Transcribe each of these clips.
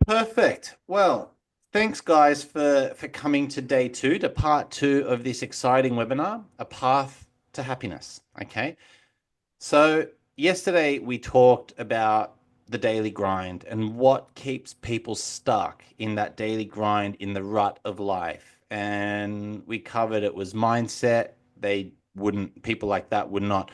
Perfect. Well, thanks guys for coming to day two, to part two of this exciting webinar, A Path to Happiness. Okay. So yesterday we talked about the daily grind and what keeps people stuck in that daily grind in the rut of life. And we covered it was mindset. People like that would not,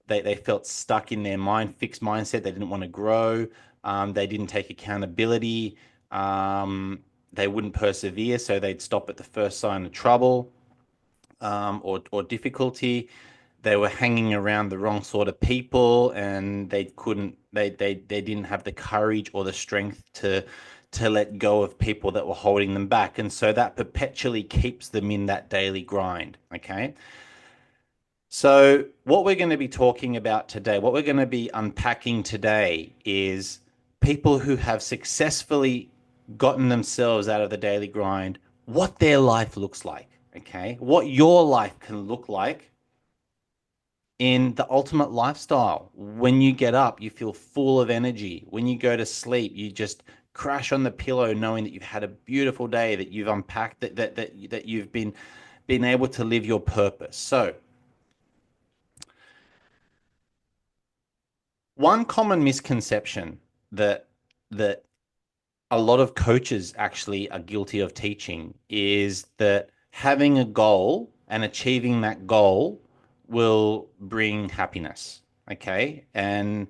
they felt stuck in their fixed mindset. They didn't want to grow. They didn't take accountability. They wouldn't persevere. So they'd stop at the first sign of trouble, or difficulty. They were hanging around the wrong sort of people, and they didn't have the courage or the strength to let go of people that were holding them back. And so that perpetually keeps them in that daily grind. Okay. So what we're going to be talking about today, what we're going to be unpacking today is people who have successfully gotten themselves out of the daily grind, what their life looks like. Okay. What your life can look like in the ultimate lifestyle. When you get up, you feel full of energy. When you go to sleep, you just crash on the pillow knowing that you've had a beautiful day, that you've unpacked, that you've been able to live your purpose. So, one common misconception that a lot of coaches actually are guilty of teaching is that having a goal and achieving that goal will bring happiness. Okay. And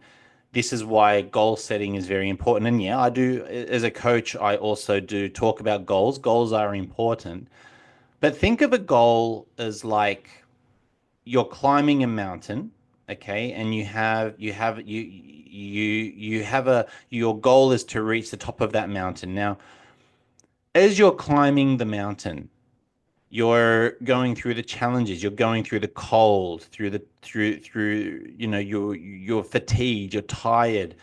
this is why goal setting is very important. And yeah, I do, as a coach, I also do talk about goals. Goals are important. But think of a goal as like you're climbing a mountain, okay, and you have a your goal is to reach the top of that mountain. Now, as you're climbing the mountain, you're going through the challenges, you're going through the cold, you're fatigued, you're tired.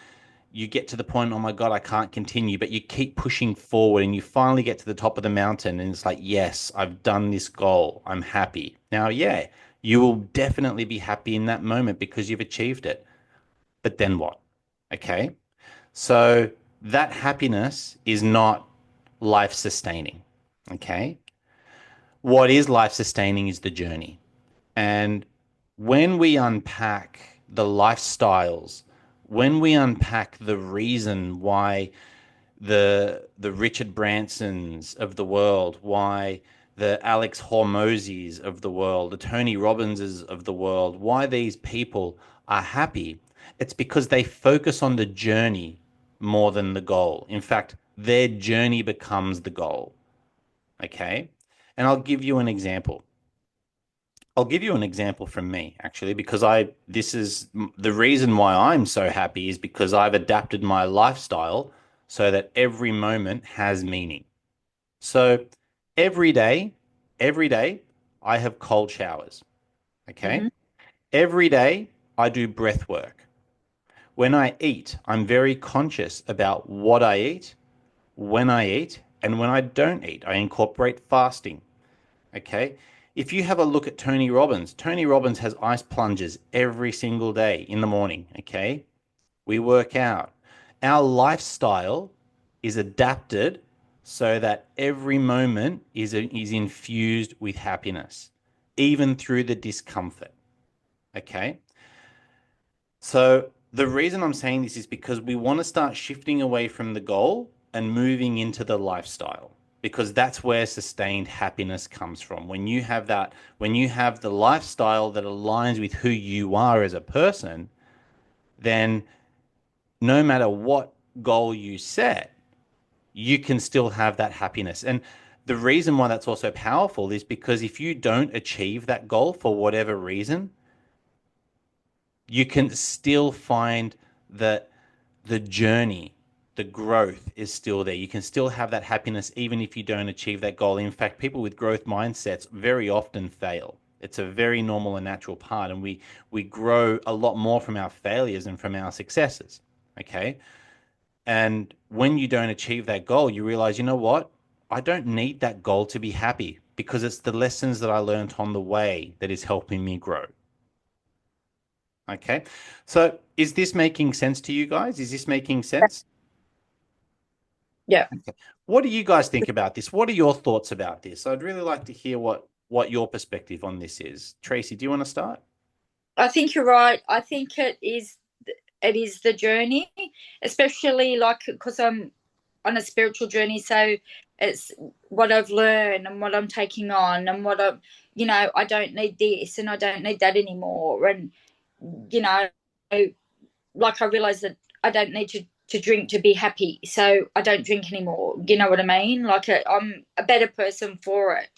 You get to the point, oh my God, I can't continue, but you keep pushing forward and you finally get to the top of the mountain and it's like, yes, I've done this goal. I'm happy. Now, yeah, you will definitely be happy in that moment because you've achieved it. But then what? Okay. So that happiness is not life sustaining. Okay. What is life sustaining is the journey. And when we unpack the lifestyles, when we unpack the reason why the Richard Bransons of the world, why the Alex Hormozis of the world, the Tony Robbinses of the world, why these people are happy, it's because they focus on the journey more than the goal. In fact, their journey becomes the goal. Okay. And I'll give you an example. I'll give you an example from me, actually, because this is the reason why I'm so happy is because I've adapted my lifestyle so that every moment has meaning. So every day, every day, I have cold showers. Okay. Hmm. Every day, I do breath work. When I eat, I'm very conscious about what I eat, when I eat, and when I don't eat. I incorporate fasting. Okay. If you have a look at Tony Robbins has ice plunges every single day in the morning. Okay. We work out. Our lifestyle is adapted so that every moment is infused with happiness, even through the discomfort. Okay. So the reason I'm saying this is because we want to start shifting away from the goal and moving into the lifestyle because that's where sustained happiness comes from. When you have the lifestyle that aligns with who you are as a person, then no matter what goal you set, you can still have that happiness. And the reason why that's also powerful is because if you don't achieve that goal for whatever reason, you can still find that the journey, the growth is still there. You can still have that happiness even if you don't achieve that goal. In fact, people with growth mindsets very often fail. It's a very normal and natural part, and we grow a lot more from our failures than from our successes. Okay. And when you don't achieve that goal, you realize, you know what? I don't need that goal to be happy because it's the lessons that I learned on the way that is helping me grow. Okay. So is this making sense to you guys? Is this making sense? Yeah. Okay. What do you guys think about this? What are your thoughts about this? I'd really like to hear what your perspective on this is. Tracy, do you want to start? I think you're right. I think it is the journey, especially like because I'm on a spiritual journey. So it's what I've learned and what I'm taking on and what I'm, I don't need this and I don't need that anymore. And, you know, like I realize that I don't need to drink to be happy. So I don't drink anymore. You know what I mean? Like I'm a better person for it.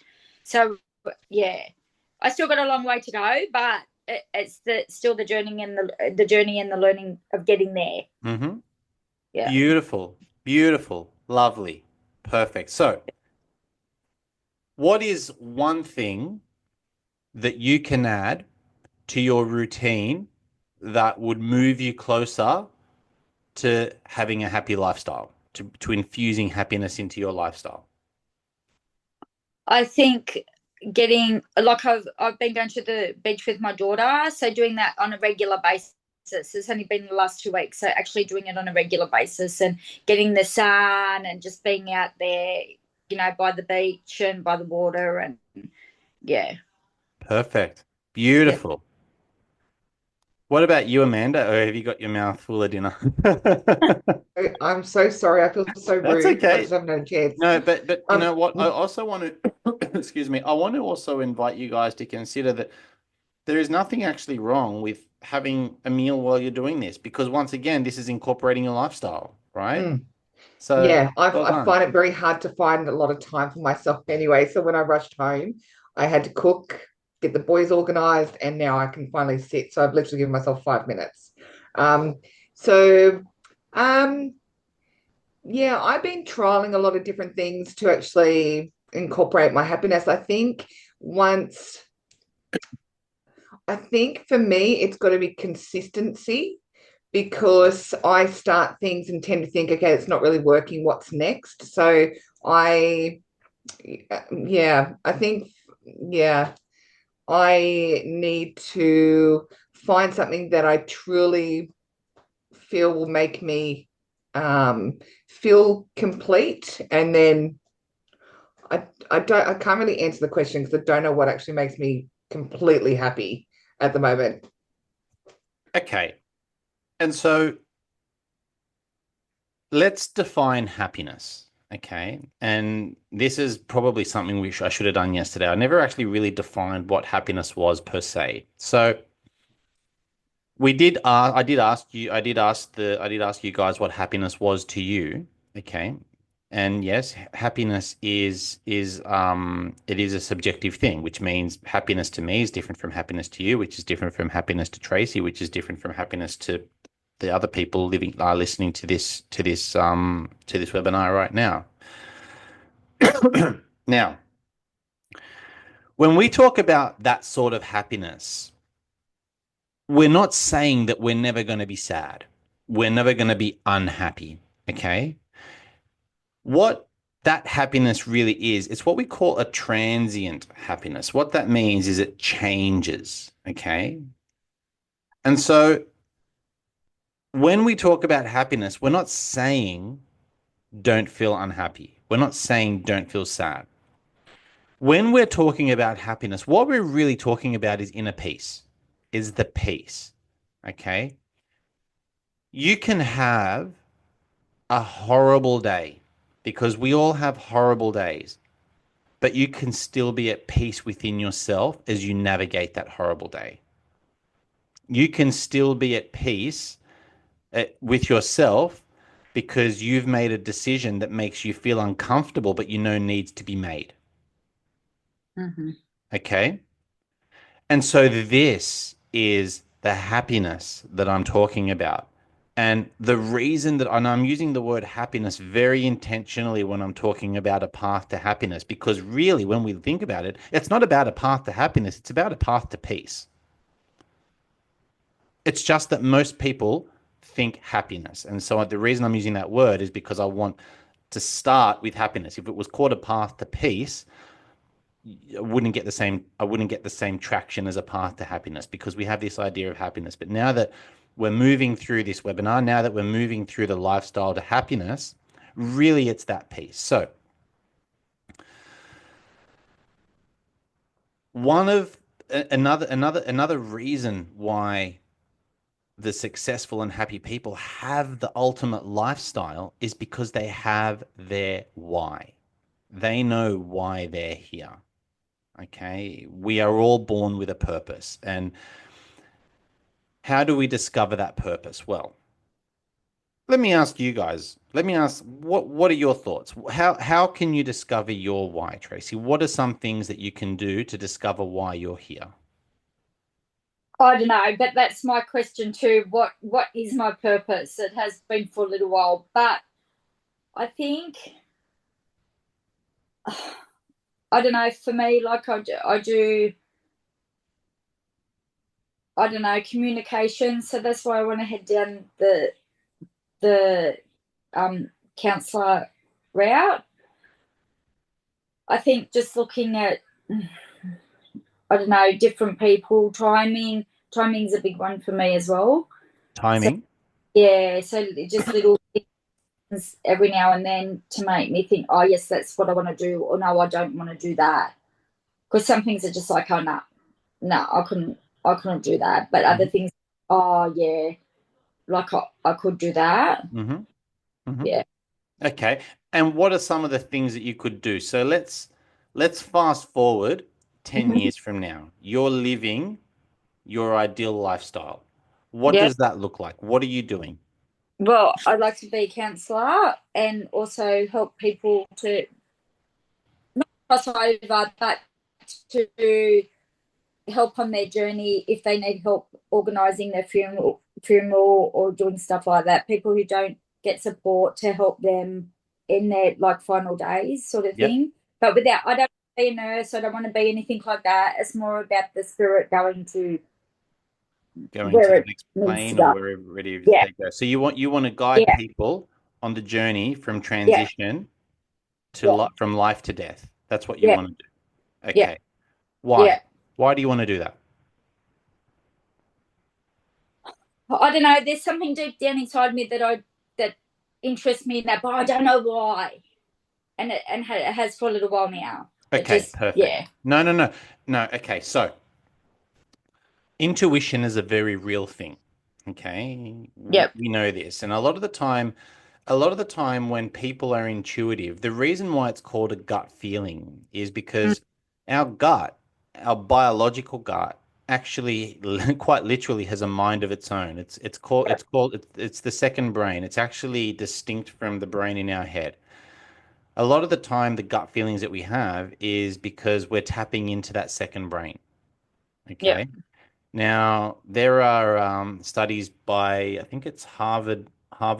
So, yeah, I still got a long way to go, but it's still the journey and the journey and the learning of getting there. Mm-hmm. Yeah. Beautiful, beautiful, lovely, perfect. So, what is one thing that you can add to your routine that would move you closer to having a happy lifestyle, to infusing happiness into your lifestyle? I think getting like I've been going to the beach with my daughter, so doing that on a regular basis. It's only been the last 2 weeks, so actually doing it on a regular basis and getting the sun and just being out there, by the beach and by the water and yeah, Perfect. yeah. Beautiful. What about you, Amanda? Or have you got your mouth full of dinner? I'm so sorry. I feel so That's rude. I okay. just haven't had a chance. No, but you know what? I Mm, also want to, excuse me, I want to also invite you guys to consider that there is nothing actually wrong with having a meal while you're doing this, because once again, this is incorporating your lifestyle, right? mm. So Yeah, well I done. find it very hard to find a lot of time for myself anyway. So when I rushed home, I had to cook, get the boys organized, and now I can finally sit. So I've literally given myself 5 minutes. Um, so um, yeah, I've been trialing a lot of different things to actually incorporate my happiness. Once, I think for me, it's got to be consistency because I start things and tend to think, okay, it's not really working. What's next? So I, yeah, I think, yeah, I need to find something that I truly feel will make me feel complete. And then I can't really answer the question because I don't know what actually makes me completely happy at the moment. Okay. And so let's define happiness. Okay. And this is probably something which I should have done yesterday. I never actually really defined what happiness was per se. So I did ask you guys what happiness was to you. Okay. And yes, happiness is it is a subjective thing, which means happiness to me is different from happiness to you, which is different from happiness to Tracy, which is different from happiness to the other people listening to this webinar right now. Now, when we talk about that sort of happiness, we're not saying that we're never going to be sad. We're never going to be unhappy. Okay. What that happiness really is, it's what we call a transient happiness. What that means is it changes. Okay. And so when we talk about happiness, we're not saying don't feel unhappy. We're not saying don't feel sad. When we're talking about happiness, what we're really talking about is inner peace, is the peace. Okay. You can have a horrible day because we all have horrible days, but you can still be at peace within yourself as you navigate that horrible day. You can still be at peace with yourself because you've made a decision that makes you feel uncomfortable, but you know needs to be made. Mm-hmm. Okay. And so this is the happiness that I'm talking about. And the reason that, and I'm using the word happiness very intentionally when I'm talking about a path to happiness, because really, when we think about it, it's not about a path to happiness, it's about a path to peace. It's just that most people think happiness. And so the reason I'm using that word is because I want to start with happiness. If it was called a path to peace, I wouldn't get the same traction as a path to happiness because we have this idea of happiness. But now that we're moving through this webinar, now that we're moving through the lifestyle to happiness, Really, it's that piece. So one of another reason why the successful and happy people have the ultimate lifestyle is because they have their why. They know why they're here. Okay. We are all born with a purpose. And how do we discover that purpose? Well, let me ask you guys. Let me ask what are your thoughts? How can you discover your why, Tracy? What are some things that you can do to discover why you're here? I don't know, but that's my question too. What is my purpose? It has been for a little while, but I think I don't know. For me, like I do I don't know, communication. So that's why I want to head down the counselor route. I think just looking at I don't know, different people, timing's a big one for me as well. So Timing. yeah, so just little things every now and then to make me think, oh yes, that's what I want to do, or no, I don't want to do that. Because some things are just like, oh no, I couldn't do that. But other Mm-hmm. things, oh yeah, like I could do that. Mm-hmm. Mm-hmm. Yeah. Okay. And what are some of the things that you could do? So let's fast forward 10 Mhm. years from now. You're living your ideal lifestyle. What Yeah. does that look like? What are you doing? Well, I'd like to be a counsellor and also help people to cross over, but to help on their journey if they need help organising their funeral or doing stuff like that. People who don't get support to help them in their like final days, sort of Yep. thing. But without, I don't want to be a nurse. I don't want to be anything like that. It's more about the spirit going to Going to where the it next needs to plane or go. wherever it is Yeah, they go. So you want to guide yeah, people on the journey from yeah, transition to yeah, from life to death. That's what you yeah, want to do. yeah, Okay. Why? yeah. Why do you want to do that? I don't know. There's something deep down inside me that interests me in that, but I don't know why. And it has for a little while now. It Okay, just perfect. yeah. No, no, no. No, okay. So intuition is a very real thing. Okay. Yep. We know this. And a lot of the time when people are intuitive, the reason why it's called a gut feeling is Mm. because our gut, our biological gut, actually quite literally has a mind of its own. It's the second brain. It's actually distinct from the brain in our head. A lot of the time, the gut feelings that we have is because we're tapping into that second brain. Yep. Okay. Now, there are studies by, I think it's Harvard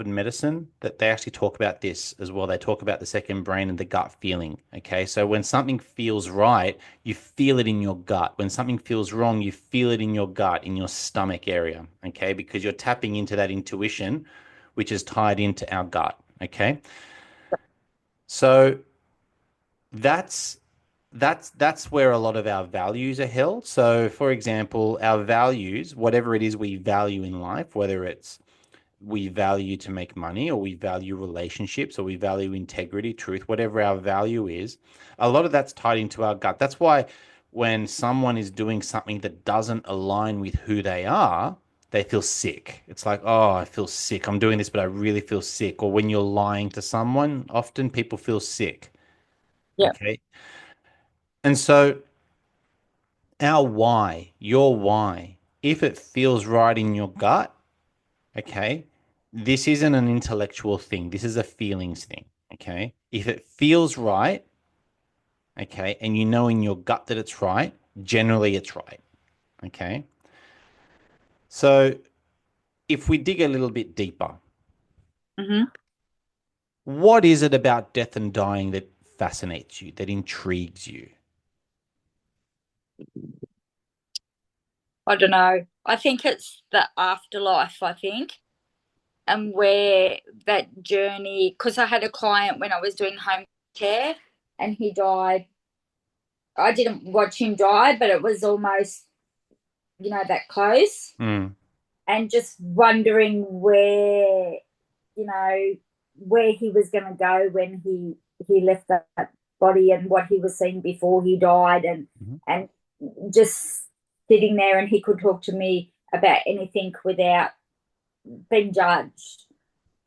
Medicine, that they actually talk about this as well. They talk about the second brain and the gut feeling. Okay. So when something feels right, you feel it in your gut. When something feels wrong, you feel it in your gut, in your stomach area. Okay. Because you're tapping into that intuition, which is tied into our gut. Okay. So that's that's where a lot of our values are held. So, for example, our values, whatever it is we value in life, whether it's we value to make money or we value relationships or we value integrity, truth, whatever our value is, a lot of that's tied into our gut. That's why when someone is doing something that doesn't align with who they are, they feel sick. It's like, oh, I feel sick. I'm doing this, but I really feel sick. Or when you're lying to someone, often people feel sick. Yep. Okay. And so our why, your why, if it feels right in your gut, okay, this isn't an intellectual thing. This is a feelings thing. Okay. If it feels right, okay, and you know in your gut that it's right, generally it's right. Okay. So if we dig a little bit deeper, Mm-hmm. what is it about death and dying that fascinates you, that intrigues you? I don't know. I think it's the afterlife. I think, and where that journey. Because I had a client when I was doing home care, and he died. I didn't watch him die, but it was almost that close, Mm, and just wondering where you know where he was going to go when he left that body and what he was seeing before he died, Mhm. and just sitting there, and he could talk to me about anything without being judged.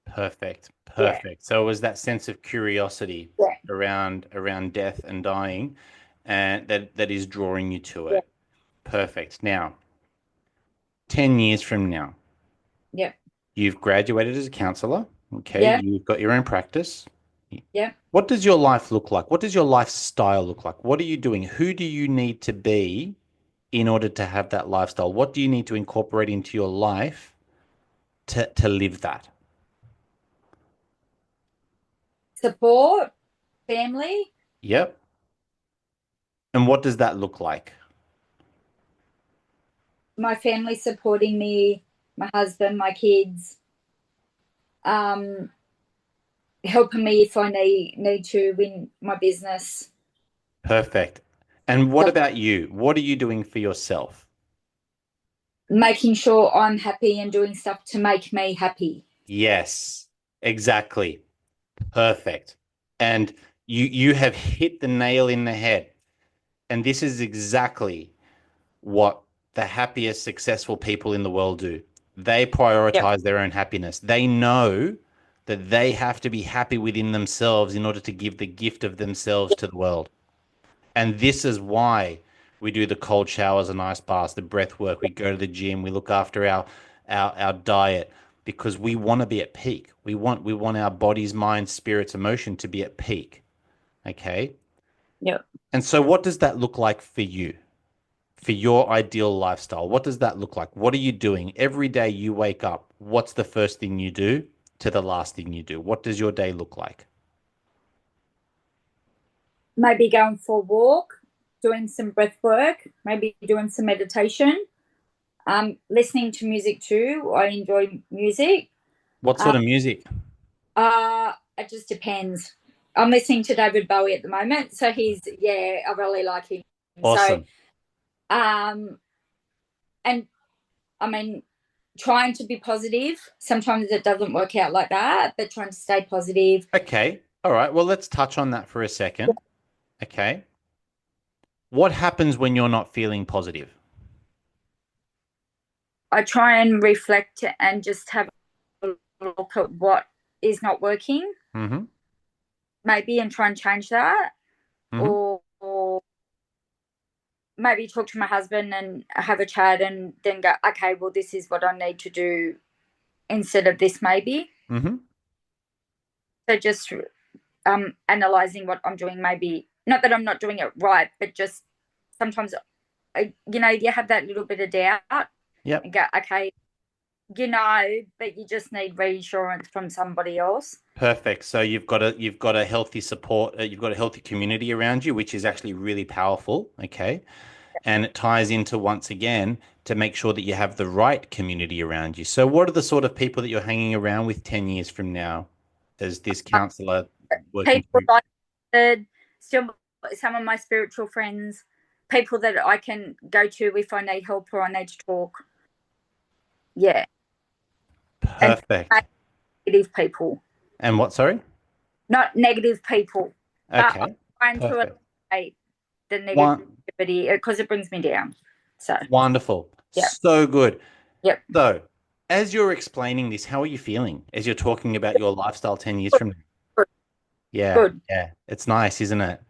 Perfect. Yeah, Perfect. So it was that sense of curiosity yeah, around death and dying, and that is drawing you to yeah, it. Perfect. Now, 10 years from now, yeah, you've graduated as a counselor. Okay, yeah, you've got your own practice. yeah. What does your life look like? What does your lifestyle look like? What are you doing? Who do you need to be in order to have that lifestyle? What do you need to incorporate into your life to live that? Support, family, Yep. And what does that look like? my family supporting me, my husband, my kids, um, helping me if I need to in my business. Perfect. And what So about you? What are you doing for yourself? making sure I'm happy and doing stuff to make me happy. Yes, exactly. Perfect. And you have hit the nail in the head. And this is exactly what the happiest, successful people in the world do. They Yep. prioritize their own happiness. They know that they have to be happy within themselves in order to give the gift of themselves to the world. And this is why we do the cold showers and ice baths, the breath work. We go to the gym. We look after our diet because we want to be at peak. We want our bodies, mind, spirits, emotion to be at peak. Okay. Yep. And so, what does that look like for you? For your ideal lifestyle? What does that look like? What are you doing every day you wake up? What's the first thing you do to the last thing you do? What does your day look like? Maybe going for a walk, doing some breath work, maybe doing some meditation, listening to music too. I enjoy music. What Uh, sort of music? it just depends. I'm listening to David Bowie at the moment, so yeah, I really like him. So, Awesome. um, and I mean, trying to be positive. Sometimes it doesn't work out like that, but trying to stay positive. Okay. All right. Well, let's touch on that for a second. Okay. What happens when you're not feeling positive? I try and reflect and just have a look at what is not working, Mm-hmm. maybe, and try and change that, Mm-hmm. or maybe talk to my husband and have a chat, and then go, okay, well, this is what I need to do instead of this, maybe. Mm-hmm. So just analyzing what I'm doing, maybe not that I'm not doing it right, but just sometimes, you have that little bit of doubt Yep. and go, okay, but you just need reassurance from somebody else. Perfect. So you've got a healthy support, you've got a healthy community around you, which is actually really powerful. Okay. And it ties into once again to make sure that you have the right community around you. So what are the sort of people that you're hanging around with 10 years from now as this counselor working People through? like still some of my spiritual friends, people that I can go to if I need help or I need to talk. Yeah. And Perfect. negative people, And what, sorry? not negative people, but I'm Okay. trying to Perfect. eliminate the One, negativity because it brings me down. So, wonderful. yeah. So good. Yep. So, as you're explaining this, how are you feeling as you're talking about your lifestyle 10 years Good. from now? Good. Yeah, Good. yeah. It's nice, isn't it?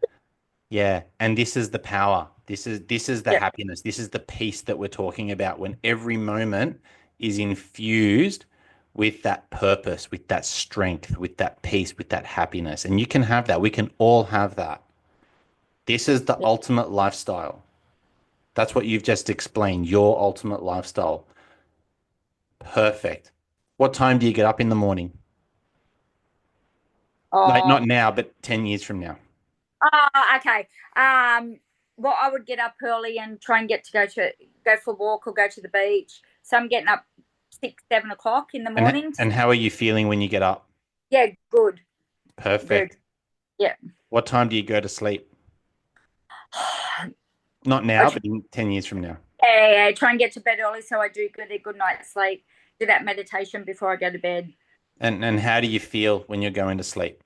Yeah, and this is the power. This is the Yep. happiness. This is the peace that we're talking about when every moment is infused with that purpose, with that strength, with that peace, with that happiness. And you can have that. We can all have that. This is the Yep. ultimate lifestyle. That's what you've just explained, your ultimate lifestyle. Perfect. What time do you get up in the morning? Like not Oh, now, but 10 years from now. okay. Um, well, I would get up early and try and get to go for a walk or go to the beach. So I'm getting up 6, 7 o'clock in the And morning. and how are you feeling when you get up? Yeah, good, very Perfect. good. Yeah. What time do you go to sleep? Not I now, try, but in 10 years from now. yeah, try and get to bed early so I do get a good night's sleep. Do that meditation before I go to bed. And how do you feel when you're going to sleep?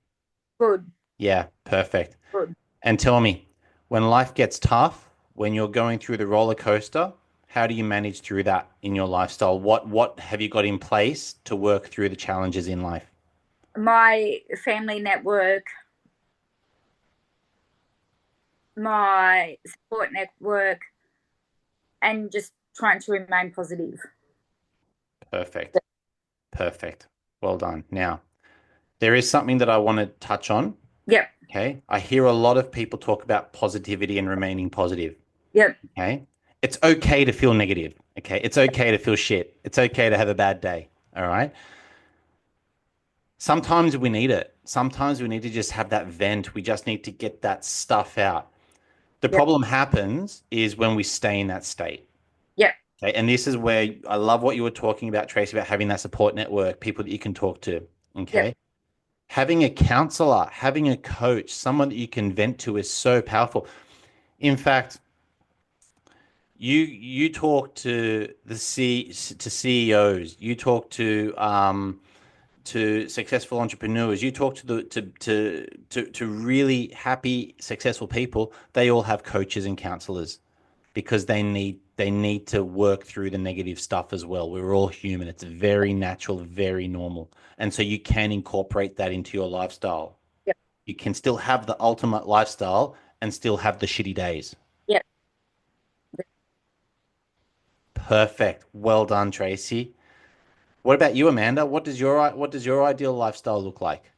Good, Yeah, perfect. good. And tell me, when life gets tough, when you're going through the roller coaster, how do you manage through that in your lifestyle? What have you got in place to work through the challenges in life? My family network, my support network, and just trying to remain positive. Perfect. Perfect. Well done. Now, there is something that I want to touch on. Yep, Okay. I hear a lot of people talk about positivity and remaining positive. yep, Okay. It's okay to feel negative. Okay. It's okay to feel shit. It's okay to have a bad day. All right. Sometimes we need it. Sometimes we need to just have that vent. We just need to get that stuff out. The yep, problem happens is when we stay in that state. yep, Okay. And this is where I love what you were talking about, Tracy, about having that support network, people that you can talk to. yep, Okay. Having a counselor, having a coach, someone that you can vent to is so powerful. In fact, you talk to to CEOs, you talk to successful entrepreneurs, you talk to to really happy, successful people. They all have coaches and counselors because they need to work through the negative stuff as well. We're all human. It's very natural, very normal. And so you can incorporate that into your lifestyle. yep, You can still have the ultimate lifestyle and still have the shitty days. yep. Perfect. Well done, Tracy. What about you, Amanda? What does your ideal lifestyle look like?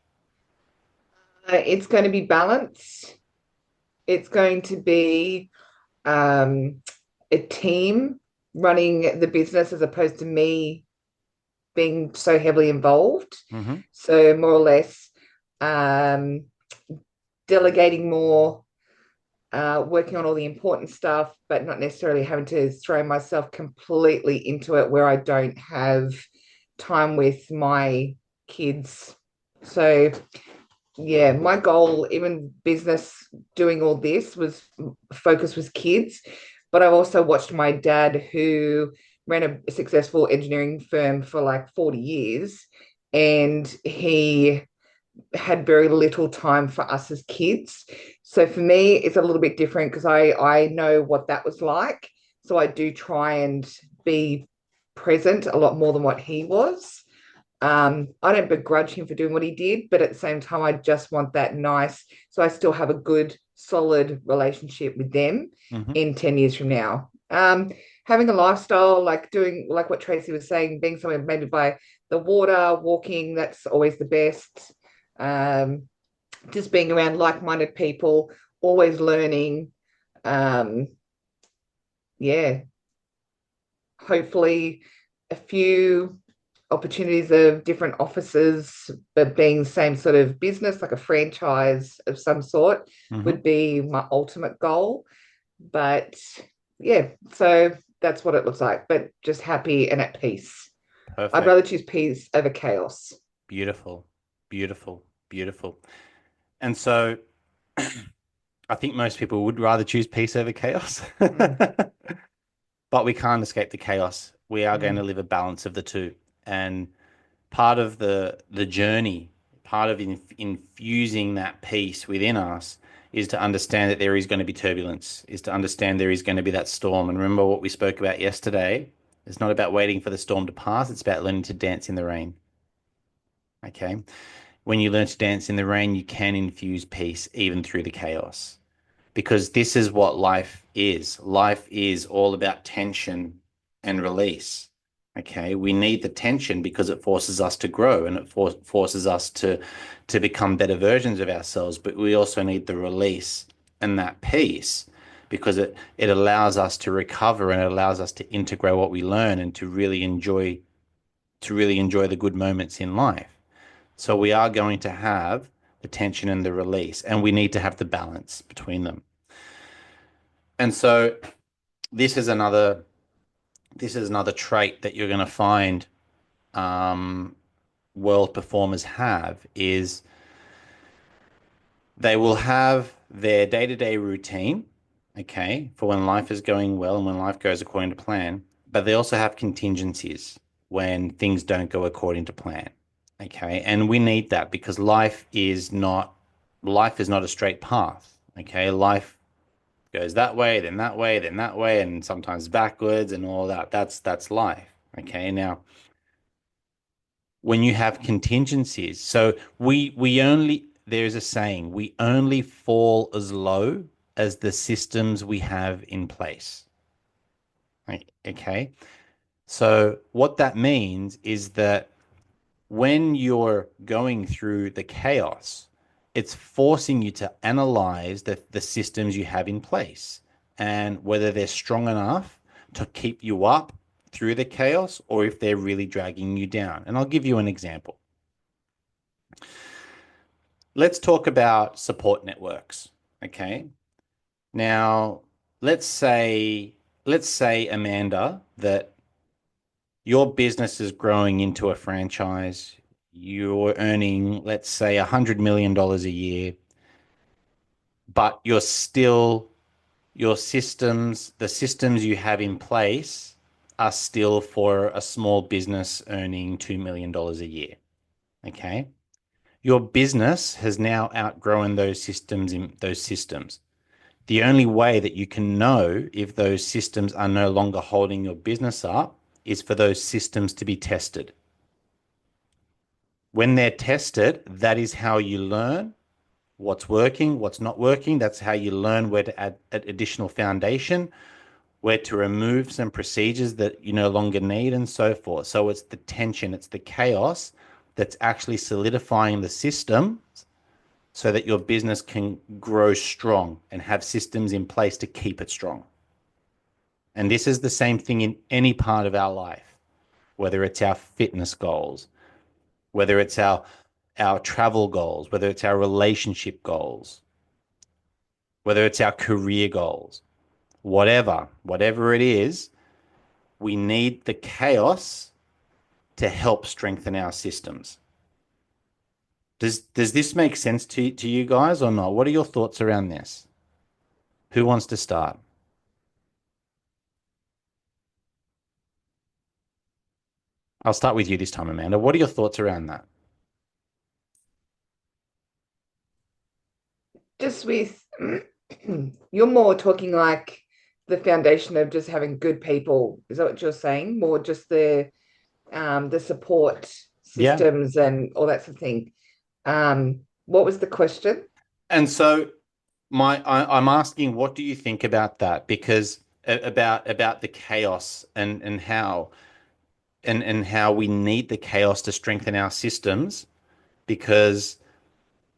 It's going to be balance. It's going to be um, a team running the business as opposed to me being so heavily involved. Hmm. So more or less um, delegating more, working on all the important stuff, but not necessarily having to throw myself completely into it where I don't have time with my kids. So yeah, my goal, even business doing all this was focus was kids. But I've also watched my dad who ran a successful engineering firm for like 40 years and he had very little time for us as kids. So for me, it's a little bit different because I know what that was like. So I do try and be present a lot more than what he was. I don't begrudge him for doing what he did, but at the same time, I just want that nice. So I still have a good, solid relationship with them Hmm. in 10 years from now. Having a lifestyle like doing like what Tracy was saying, being somewhere maybe by the water, walking, that's always the best. Um, just being around like-minded people, always learning. Um, yeah, hopefully a few opportunities of different offices, but being the same sort of business, like a franchise of some sort, Hmm. would be my ultimate goal. But yeah, so that's what it looks like, but just happy and at peace. I'd Perfect. rather choose peace over chaos. Beautiful. Beautiful. Beautiful. And so I think most people would rather choose peace over chaos. Mm, But we can't escape the chaos. We are going to mm, live a balance of the two. And part of the journey, part of infusing that peace within us is to understand that there is going to be turbulence, is to understand there is going to be that storm. And remember what we spoke about yesterday. It's not about waiting for the storm to pass, it's about learning to dance in the rain. Okay. When you learn to dance in the rain, you can infuse peace even through the chaos because this is what life is. Life is all about tension and release. Okay, we need the tension because it forces us to grow and it forces us to become better versions of ourselves. But we also need the release and that peace because it allows us to recover and it allows us to integrate what we learn and to really enjoy the good moments in life. So we are going to have the tension and the release, and we need to have the balance between them. And so this is another this is another trait that you're going to find um, world performers have is they will have their day-to-day routine, okay, for when life is going well and when life goes according to plan, but they also have contingencies when things don't go according to plan. Okay. And we need that because life is not a straight path. Okay. Life goes that way, then that way, then that way, and sometimes backwards and all that. That's life. Okay. Now, when you have contingencies, so we only there's a saying, we only fall as low as the systems we have in place. Okay. So what that means is that when you're going through the chaos, it's forcing you to analyze the systems you have in place and whether they're strong enough to keep you up through the chaos or if they're really dragging you down. And I'll give you an example. Let's talk about support networks. Okay. Now, let's say, let's say, Amanda, that your business is growing into a franchise. You're earning, let's say, $100 million a year, but your systems, the systems you have in place are still for a small business earning $2 million a year. Okay. Your business has now outgrown those systems. The only way that you can know if those systems are no longer holding your business up is for those systems to be tested. When they're tested, that is how you learn what's working, what's not working. That's how you learn where to add additional foundation, where to remove some procedures that you no longer need, and so forth. So it's the tension, it's the chaos that's actually solidifying the system so that your business can grow strong and have systems in place to keep it strong. And this is the same thing in any part of our life, whether it's our fitness goals, whether it's our travel goals, whether it's our relationship goals, whether it's our career goals, whatever it is, we need the chaos to help strengthen our systems. Does this make sense to you guys or not? What are your thoughts around this? Who wants to start? I'll start with you this time, Amanda. What are your thoughts around that? Just with you're more talking like the foundation of just having good people. Is that what you're saying? More just the support Yeah. systems and all that sort of thing. What was the question? And so I'm asking, what do you think about that? Because about the chaos and how we need the chaos to strengthen our systems because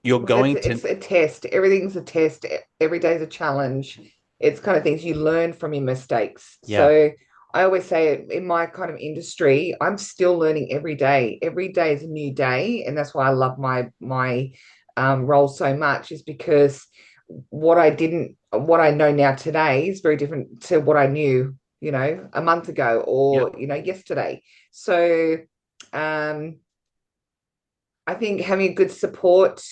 you're Well, it's going to, it's a test. Everything's a test. Every day's a challenge. It's kind of things you learn from your mistakes. yeah, So I always say in my kind of industry, I'm still learning every day. Every day is a new day, and that's why I love my role so much. Is because what I know now today is very different to what I knew, a month ago yeah, or yesterday. So um, I think having a good support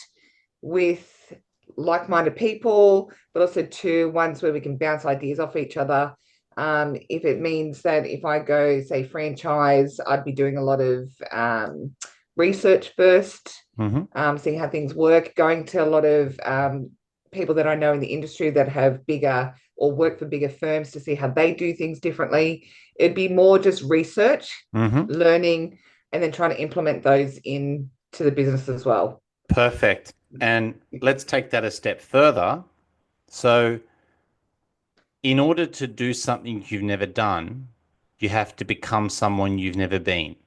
with like-minded people, but also two ones where we can bounce ideas off each other. If it means that if I go, say, franchise, I'd be doing a lot of research first, hmm, seeing how things work, going to a lot of people that I know in the industry that have bigger or work for bigger firms to see how they do things differently. It'd be more just research, hmm. learning, and then trying to implement those into the business as well. Perfect. And let's take that a step further. So, in order to do something you've never done, you have to become someone you've never been.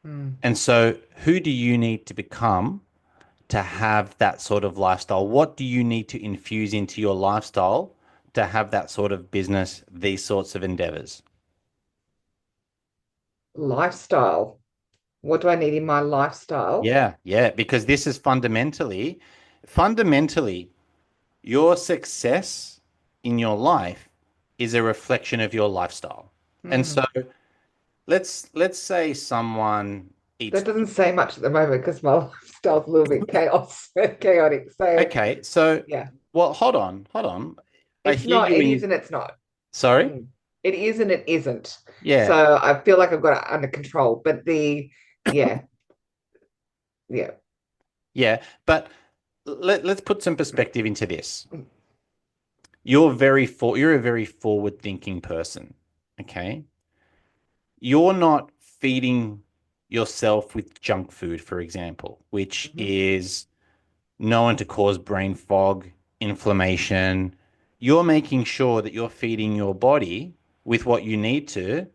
Mm. And so, who do you need to become to have that sort of lifestyle? What do you need to infuse into your lifestyle to have that sort of business, these sorts of endeavors? Lifestyle. What do I need in my lifestyle? Yeah, yeah, because this is fundamentally, your success in your life is a reflection of your lifestyle. And so Hmm. let's say someone eats. That doesn't say much at the moment because my lifestyle's a little bit chaotic. So Okay, so yeah, well, hold on. I it's hear not. you It when is you. and it's not. Sorry? Mm. It is and it isn't. Yeah. So I feel like I've got it under control. But yeah, Yeah. Yeah, but let's put some perspective into this. You're a very forward thinking person. Okay. You're not feeding yourself with junk food, for example, which Mhm. is known to cause brain fog, inflammation. You're making sure that you're feeding your body with what you need to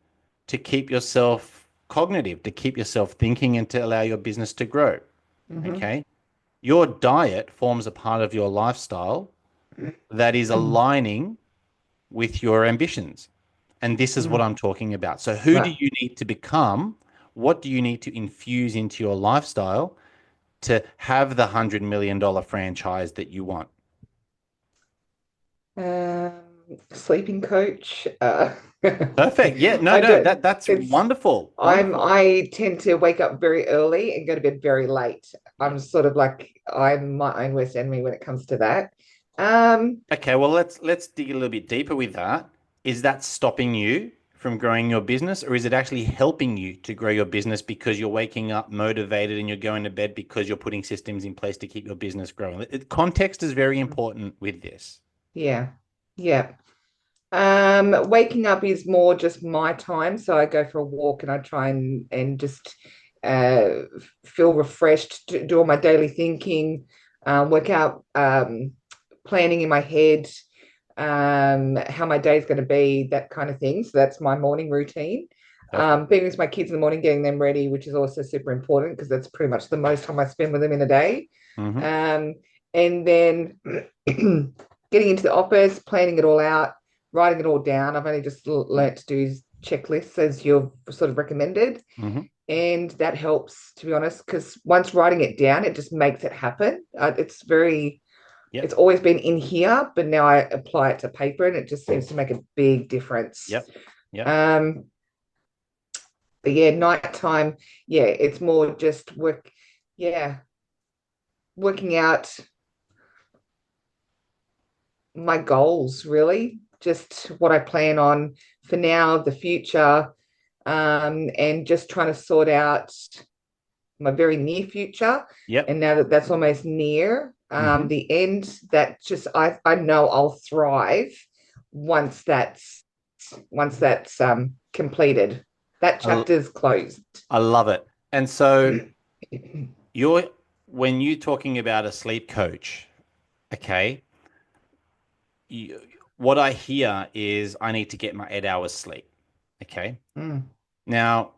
keep yourself cognitive, to keep yourself thinking and to allow your business to grow. Mhm. Okay. Your diet forms a part of your lifestyle that is aligning with your ambitions. And this is what Mm. I'm talking about. So, who do Right. you need to become? What do you need to infuse into your lifestyle to have the $100 million franchise that you want? Um, Sleeping coach. Perfect. Yeah, no, I no, don't. that's It's. wonderful. Wonderful. I tend to wake up very early and go to bed very late. Yeah. I'm sort of like I'm my own worst enemy when it comes to that. Um, Okay, well let's dig a little bit deeper with that. Is that stopping you from growing your business, or is it actually helping you to grow your business because you're waking up motivated and you're going to bed because you're putting systems in place to keep your business growing? Context is very important with this. yeah, yeah. Waking up is more just my time, so I go for a walk and I try and just uh, feel refreshed, do all my daily thinking, work out planning in my head, how my day is going to be, that kind of thing. So that's my morning routine. Perfect. Being with my kids in the morning, getting them ready, which is also super important because that's pretty much the most time I spend with them in a day. Hmm. Um, and then getting into the office, planning it all out, writing it all down. I've only just learnt to do checklists as you've sort of recommended. Hmm. And that helps, to be honest, because once writing it down, it just makes it happen. It's Yep. always been in here, but now I apply it to paper and it just seems to make a big difference. Yep. Yep. Um, but yeah, nighttime, yeah, it's more just yeah, working out my goals, really, just what I plan on for now, the future, and just trying to sort out my very near future. Yep. And now that that's almost near Hmm. the end, that just I know I'll thrive once that's completed. That I, chapter's closed. I love it. And so you're when you're talking about a sleep coach, okay, you, what I hear is I need to get my 8 hours sleep. Okay. Mm, Now,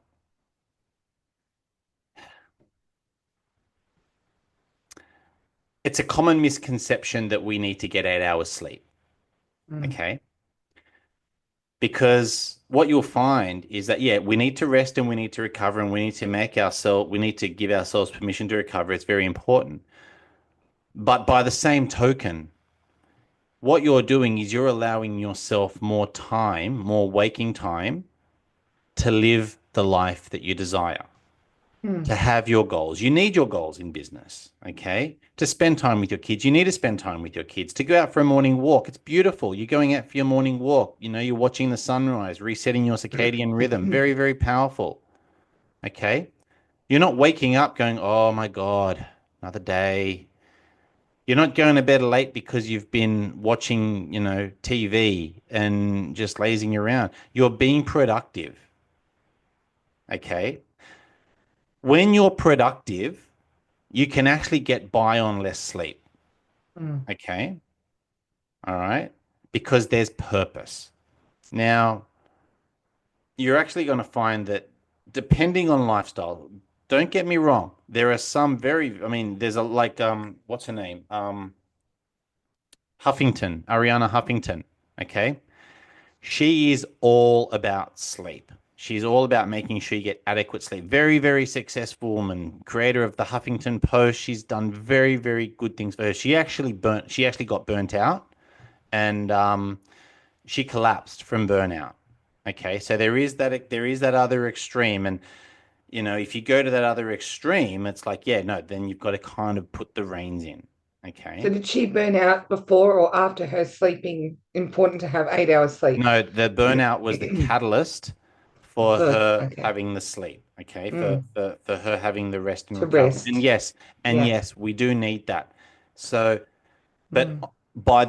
it's a common misconception that we need to get 8 hours sleep. mm, Okay. Because what you'll find is that, yeah, we need to rest and we need to recover and we need to give ourselves permission to recover. It's very important. But by the same token, what you're doing is you're allowing yourself more time, more waking time to live the life that you desire, to mm, have your goals. You need your goals in business, okay? To spend time with your kids. You need to spend time with your kids. To go out for a morning walk. It's beautiful. You're going out for your morning walk. You know, you're watching the sunrise, resetting your circadian rhythm. Very, very powerful, okay? You're not waking up going, oh my God, another day. You're not going to bed late because you've been watching, TV and just lazing around. You're being productive, okay? When you're productive, you can actually get by on less sleep. mm, Okay. All right. Because there's purpose. Now, you're actually going to find that depending on lifestyle, don't get me wrong, there are some I mean, there's a like what's her name? Ariana Huffington. Okay. She is all about sleep. She's all about making sure you get adequate sleep. Very, very successful woman, creator of the Huffington Post. She's done very, very good things for her. She actually got burnt out and she collapsed from burnout. Okay, so there is that other extreme, and if you go to that other extreme, it's like, yeah, no, then you've got to kind of put the reins in. So Okay. did she burn out before or after her sleeping? Important to have 8 hours sleep. No, the burnout was the catalyst for So, her okay. having the sleep. okay, Mm. for her having the rest and To recovery. And rest. yes, Yeah. we do need that. So, but Mm. by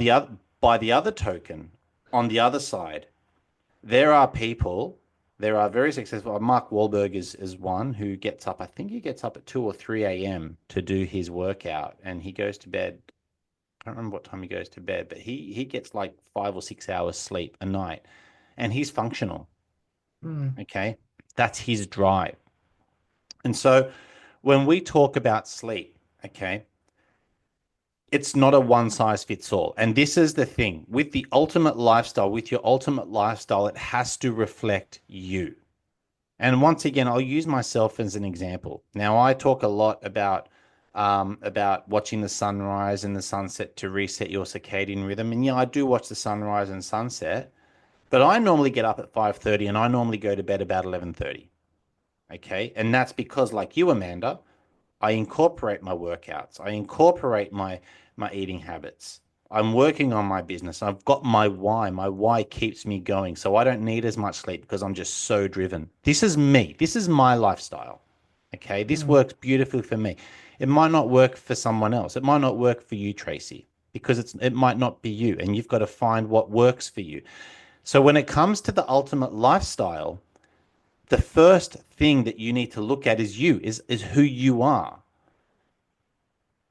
the other token, on the other side, there are people, there are very successful. Mark Wahlberg is one who gets up. I think he gets up at 2 or 3 a.m. to do his workout, and he goes to bed. I don't remember what time he goes to bed, but he gets like 5 or 6 hours sleep a night, and he's functional. Mm. Okay, that's his drive. And so, when we talk about sleep, okay, it's not a one size fits all. And this is the thing with the ultimate lifestyle, with your ultimate lifestyle, it has to reflect you. And once again, I'll use myself as an example. Now, I talk a lot about watching the sunrise and the sunset to reset your circadian rhythm. And yeah, I do watch the sunrise and sunset, but I normally get up at 5:30 and I normally go to bed about 11:30. Okay. And that's because, like you, Amanda, I incorporate my workouts. I incorporate my eating habits. I'm working on my business. I've got my why. My why keeps me going. So I don't need as much sleep because I'm just so driven. This is me. This is my lifestyle. Okay. This Mm. works beautifully for me. It might not work for someone else. It might not work for you, Tracy, because it might not be you. And you've got to find what works for you. So when it comes to the ultimate lifestyle, the first thing that you need to look at is you, is who you are.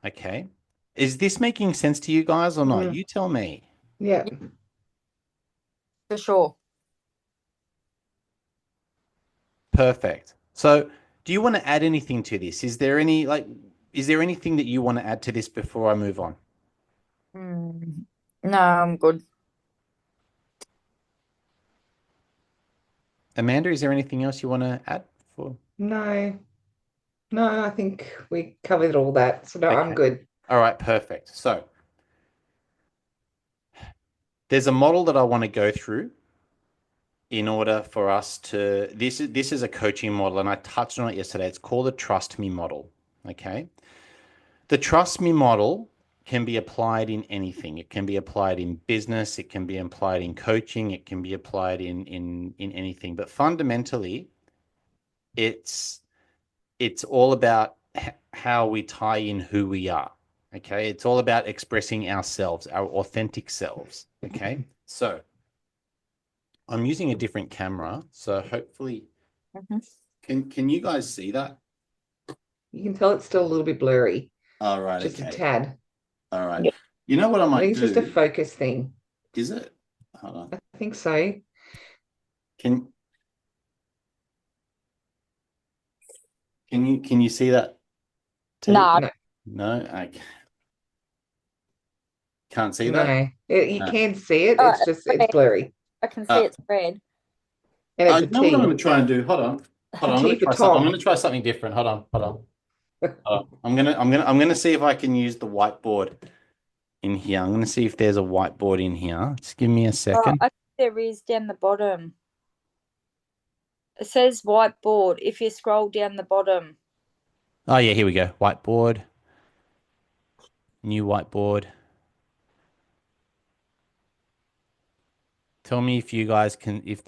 Okay. Is this making sense to you guys or not? Mm. You tell me. Yeah. Yeah, for sure. Perfect. So, do you want to add anything to this? Is there anything that you want to add to this before I move on? Mm. No, I'm good. Amanda, is there anything else you want to add for? No, no, I think we covered all that. So no, I'm Okay. good. All right, perfect. So, there's a model that I want to go through in order for us to this is a coaching model and I touched on it yesterday. It's called the trust me model. Okay. The trust me model can be applied in anything. It can be applied in business, it can be applied in coaching, it can be applied in anything. But fundamentally, it's it's all about how we tie in who we are. Okay? It's all about expressing ourselves, our authentic selves. Okay? So, I'm using a different camera, so hopefully Mhm. can you guys see that? You can tell it's still a little bit blurry, All right, just a okay. tad. All right. Yeah. You know what I I think might it's just a do? focus thing. Is it? Hold on. I think so. Can can you see that T? No, No, No, I can't see that. no. You No. can see it. oh, It's just it's it's red. blurry, I can see Uh, it's red. and it's a you know what I'm T. going to try and do? Hold on, It's hold a on. I'm T going to for try something. I'm going Tom. to try something different. Hold on, hold on. Hold on. I'm gonna see if I can use the whiteboard in here. I'm going to see if there's a whiteboard in here. Just give me a Oh, second. I think there is down the bottom. It says whiteboard if you scroll down the bottom. Oh yeah, here we go. Whiteboard. New whiteboard. Tell me if you guys can if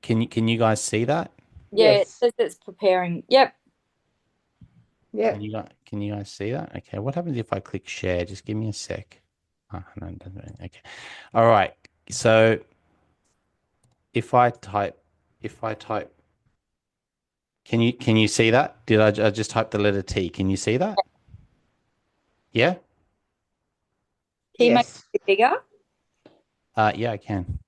can you guys see that? Yeah, it Yes. says it's preparing. Yep. Yep. Can you guys see that? Okay. What happens if I click share? Just give me a sec. Oh, no, it doesn't. Okay. All right. So if I type, if I type, can you see that? I just type the letter T? Can you see that? Yeah. Can you make Yes. it bigger? Yeah, I can.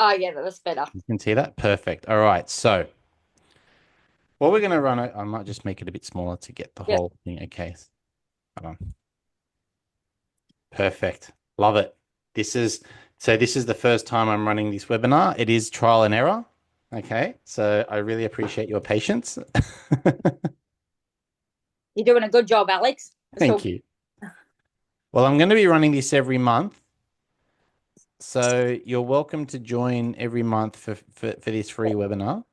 Oh, yeah, that was better. You can see that. Perfect. All right. So what we're gonna run, I might just make it a bit smaller to get the Yep. whole thing. Okay. Hold on. Perfect. Love it. This is the first time I'm running this webinar. It is trial and error. Okay. So I really appreciate your patience. You're doing a good job, Alex. That's Thank all. you. Well, I'm going to be running this every month. So you're welcome to join every month for this free webinar.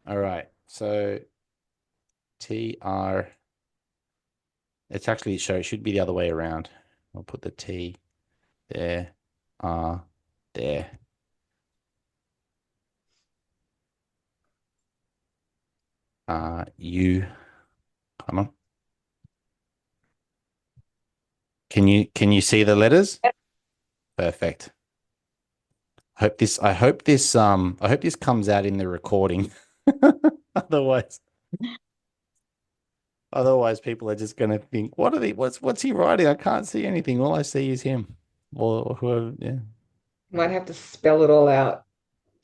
All right. So TR, it's actually, it should be the other way around. I'll put the T there, R there. You, come on. Can you see the letters? Yep. Perfect. I hope this comes out in the recording. Otherwise, otherwise people are just going to think, what's he writing? I can't see anything. All I see is him or whoever. Yeah. Might have to spell it all out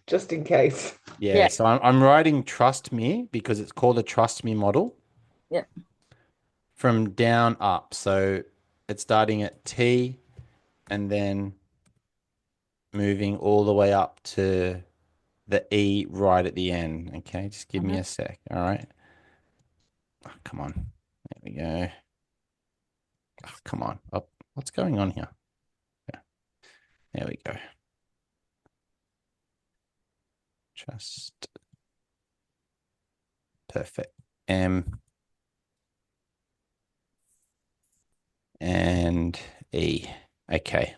just in case. Yeah. Yeah. So I'm writing trust me because it's called a trust me model Yeah. from down up. So it's starting at T and then moving all the way up to the E right at the end. Okay, just give me Mhm. a sec. All right. Oh, come on. There we go. Oh, come on. Oh, what's going on here? Yeah, there we go. Just perfect. M and E. Okay.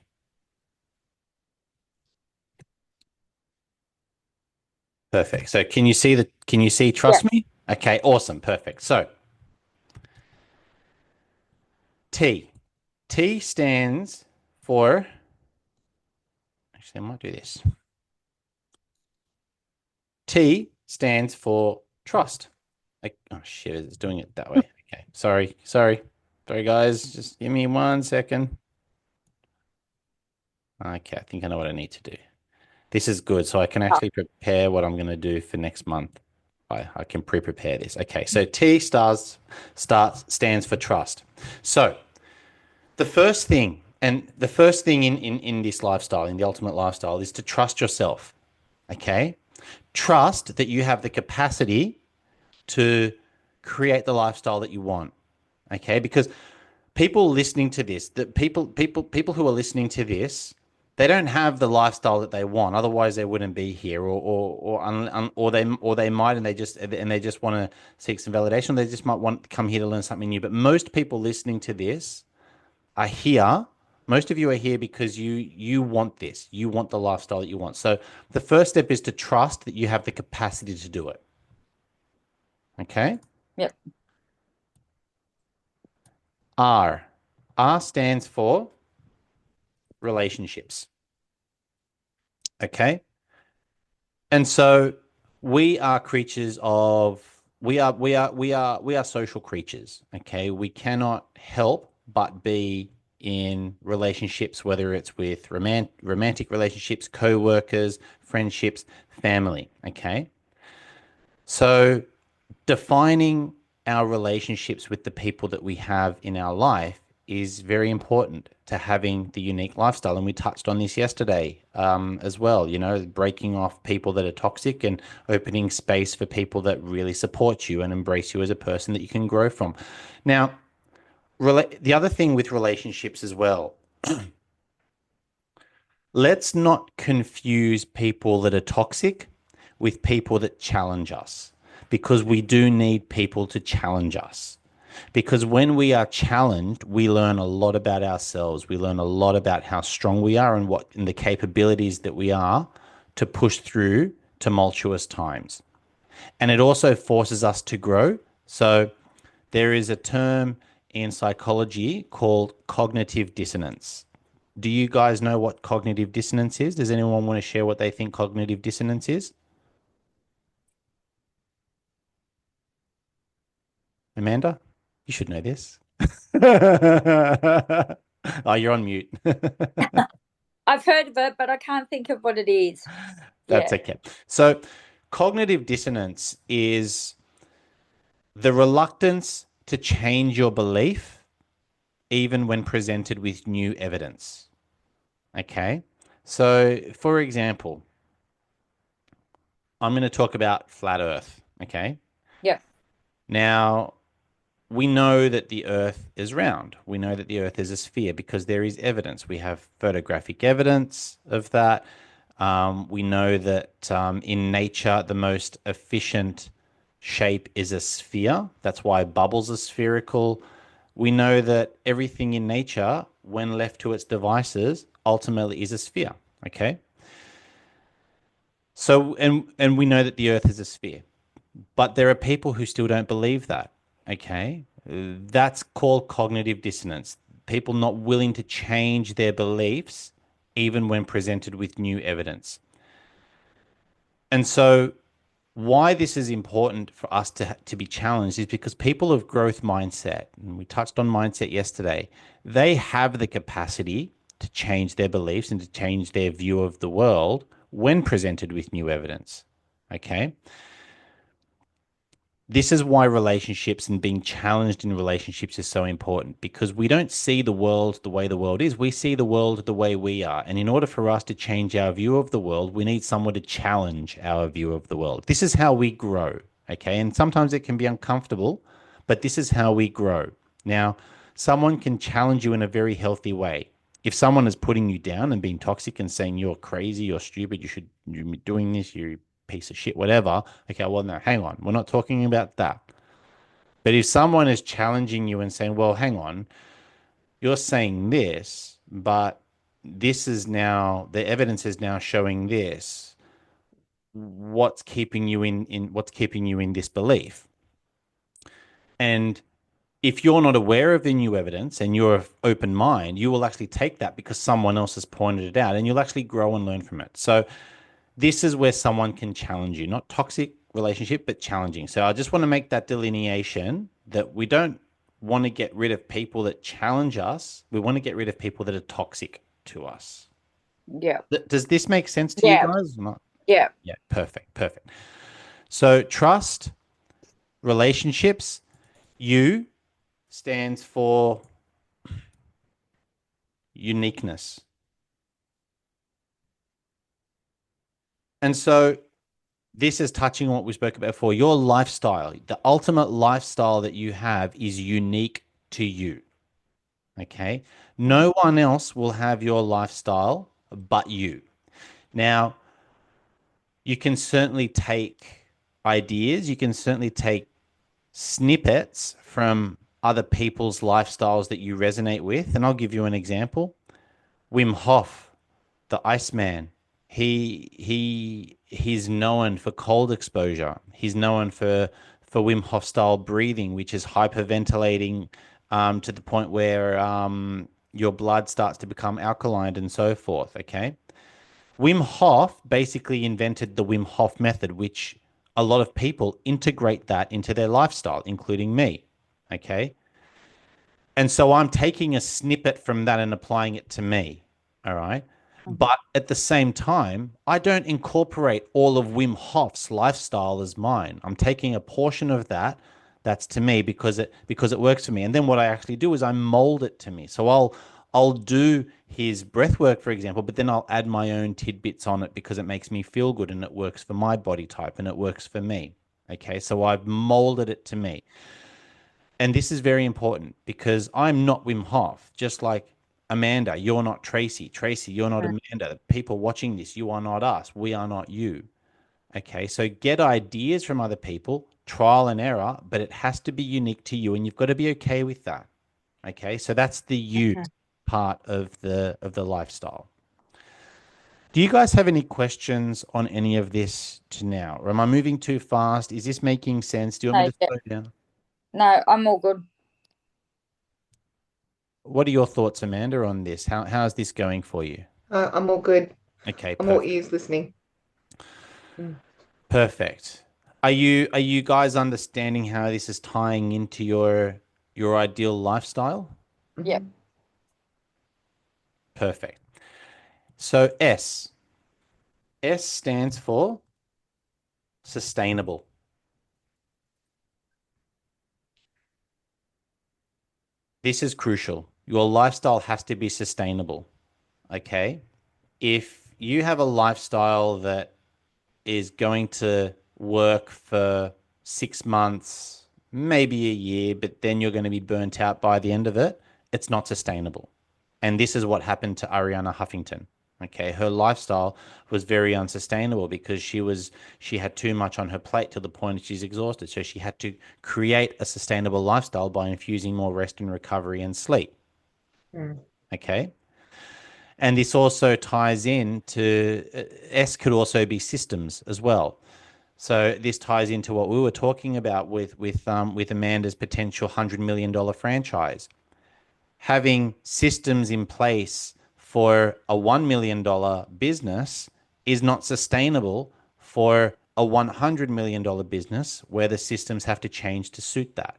Perfect. So can you see Yeah. trust me? Okay, awesome. Perfect. So T. T stands for, actually, I might do this. T stands for trust. Oh shit, it's doing it that way. Okay. Sorry, guys. Just give me 1 second. Okay, I think I know what I need to do. This is good, so I can Oh, actually prepare what I'm going to do for next month. I can pre-prepare this. Okay, so T stands for trust. So the first thing in this lifestyle, in the ultimate lifestyle, is to trust yourself. Okay, trust that you have the capacity to create the lifestyle that you want. Okay, because people listening to this, that people who are listening to this, they don't have the lifestyle that they want. Otherwise, they wouldn't be here, or they might, and they just want to seek some validation. They just might want to come here to learn something new. But most people listening to this are here. Most of you are here because you want this. You want the lifestyle that you want. So the first step is to trust that you have the capacity to do it. Okay. yep. R. R stands for relationships. Okay. And so we are creatures of we are social creatures. Okay. We cannot help but be in relationships, whether it's with romantic relationships, co-workers, friendships, family. Okay. So defining our relationships with the people that we have in our life is very important to having the unique lifestyle. And we touched on this yesterday as well, breaking off people that are toxic and opening space for people that really support you and embrace you as a person that you can grow from. Now, the other thing with relationships as well, let's not confuse people that are toxic with people that challenge us, because we do need people to challenge us. Because when we are challenged, we learn a lot about ourselves. We learn a lot about how strong we are and the capabilities that we are to push through tumultuous times. And it also forces us to grow. So there is a term in psychology called cognitive dissonance. Do you guys know what cognitive dissonance is? Does anyone want to share what they think cognitive dissonance is? Amanda, you should know this. Oh, you're on mute. I've heard of it, but I can't think of what it is. That's Yeah. okay. So, cognitive dissonance is the reluctance to change your belief even when presented with new evidence. Okay. So, for example, I'm going to talk about flat Earth. Okay. Yep. Now, we know that the Earth is round. We know that the Earth is a sphere because there is evidence. We have photographic evidence of that. We know that in nature, the most efficient shape is a sphere. That's why bubbles are spherical. We know that everything in nature, when left to its devices, ultimately is a sphere. Okay. So, and we know that the Earth is a sphere. But there are people who still don't believe that. Okay. That's called cognitive dissonance. People not willing to change their beliefs even when presented with new evidence. And so why this is important for us to be challenged is because people of growth mindset, and we touched on mindset yesterday, they have the capacity to change their beliefs and to change their view of the world when presented with new evidence. Okay. This is why relationships and being challenged in relationships is so important, because we don't see the world the way the world is. We see the world the way we are. And in order for us to change our view of the world, we need someone to challenge our view of the world. This is how we grow. Okay. And sometimes it can be uncomfortable, but this is how we grow. Now, someone can challenge you in a very healthy way. If someone is putting you down and being toxic and saying you're crazy, you're stupid, you're doing this, you're piece of shit, whatever. Okay, well, no, hang on. We're not talking about that. But if someone is challenging you and saying, well, hang on, you're saying this, but this is now, the evidence is now showing this. What's keeping you in what's keeping you in this belief? And if you're not aware of the new evidence and you're open mind, you will actually take that because someone else has pointed it out and you'll actually grow and learn from it. So this is where someone can challenge you, not toxic relationship, but challenging. So I just want to make that delineation that we don't want to get rid of people that challenge us. We want to get rid of people that are toxic to us. Yeah. Does this make sense to you Yeah. guys or not? Yeah. Yeah, perfect, perfect. So trust, relationships, U stands for uniqueness. And so this is touching on what we spoke about before. Your lifestyle, the ultimate lifestyle that you have is unique to you. Okay. No one else will have your lifestyle but you. Now, you can certainly take ideas, you can certainly take snippets from other people's lifestyles that you resonate with. And I'll give you an example. Wim Hof, the Iceman, he's known for cold exposure. He's known for Wim Hof style breathing, which is hyperventilating to the point where your blood starts to become alkaline and so forth. Okay, Wim Hof basically invented the Wim Hof method, which a lot of people integrate that into their lifestyle, including me. Okay, and so I'm taking a snippet from that and applying it to me. All right. But at the same time, I don't incorporate all of Wim Hof's lifestyle as mine. I'm taking a portion of that that's to me because it works for me. And then what I actually do is I mold it to me. So I'll do his breath work, for example, but then I'll add my own tidbits on it because it makes me feel good and it works for my body type and it works for me. Okay. So I've molded it to me. And this is very important because I'm not Wim Hof, just like Amanda, you're not Tracy. Tracy, you're not Amanda. People watching this, you are not us. We are not you. Okay. So get ideas from other people, trial and error, but it has to be unique to you and you've got to be okay with that. Okay. So that's the you part of the lifestyle. Do you guys have any questions on any of this to now? Or am I moving too fast? Is this making sense? Do you want me No, to yeah. slow down? No, I'm all good. What are your thoughts, Amanda, on this? How's this going for you? I'm all good. Okay, I'm all perfect. ears listening. Mm. Perfect. Are you guys understanding how this is tying into your ideal lifestyle? Yep. Mhm. Perfect. So S stands for sustainable. This is crucial. Your lifestyle has to be sustainable. Okay? If you have a lifestyle that is going to work for 6 months, maybe a year, but then you're going to be burnt out by the end of it. It's not sustainable. And this is what happened to Ariana Huffington. Okay, her lifestyle was very unsustainable because she had too much on her plate to the point that she's exhausted. So she had to create a sustainable lifestyle by infusing more rest and recovery and sleep. Mm. Okay. And this also ties in to S could also be systems as well. So this ties into what we were talking about with Amanda's potential $100 million franchise. Having systems in place for a $1 million business is not sustainable for a $100 million business where the systems have to change to suit that.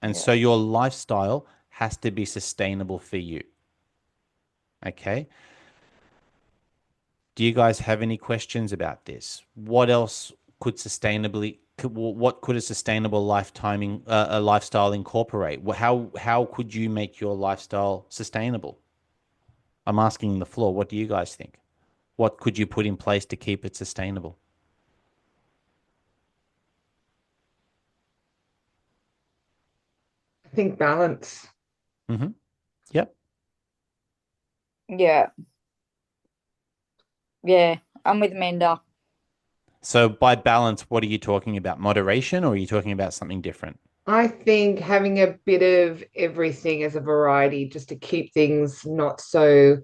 And Yeah. so your lifestyle has to be sustainable for you. Okay. Do you guys have any questions about this? What else could what could a sustainable a lifestyle incorporate? How could you make your lifestyle sustainable? I'm asking the floor. What do you guys think? What could you put in place to keep it sustainable? I think balance. Mm-hmm. Yep. Yeah. Yeah. I'm with Amanda. So by balance, what are you talking about? Moderation, or are you talking about something different? I think having a bit of everything as a variety just to keep things not so,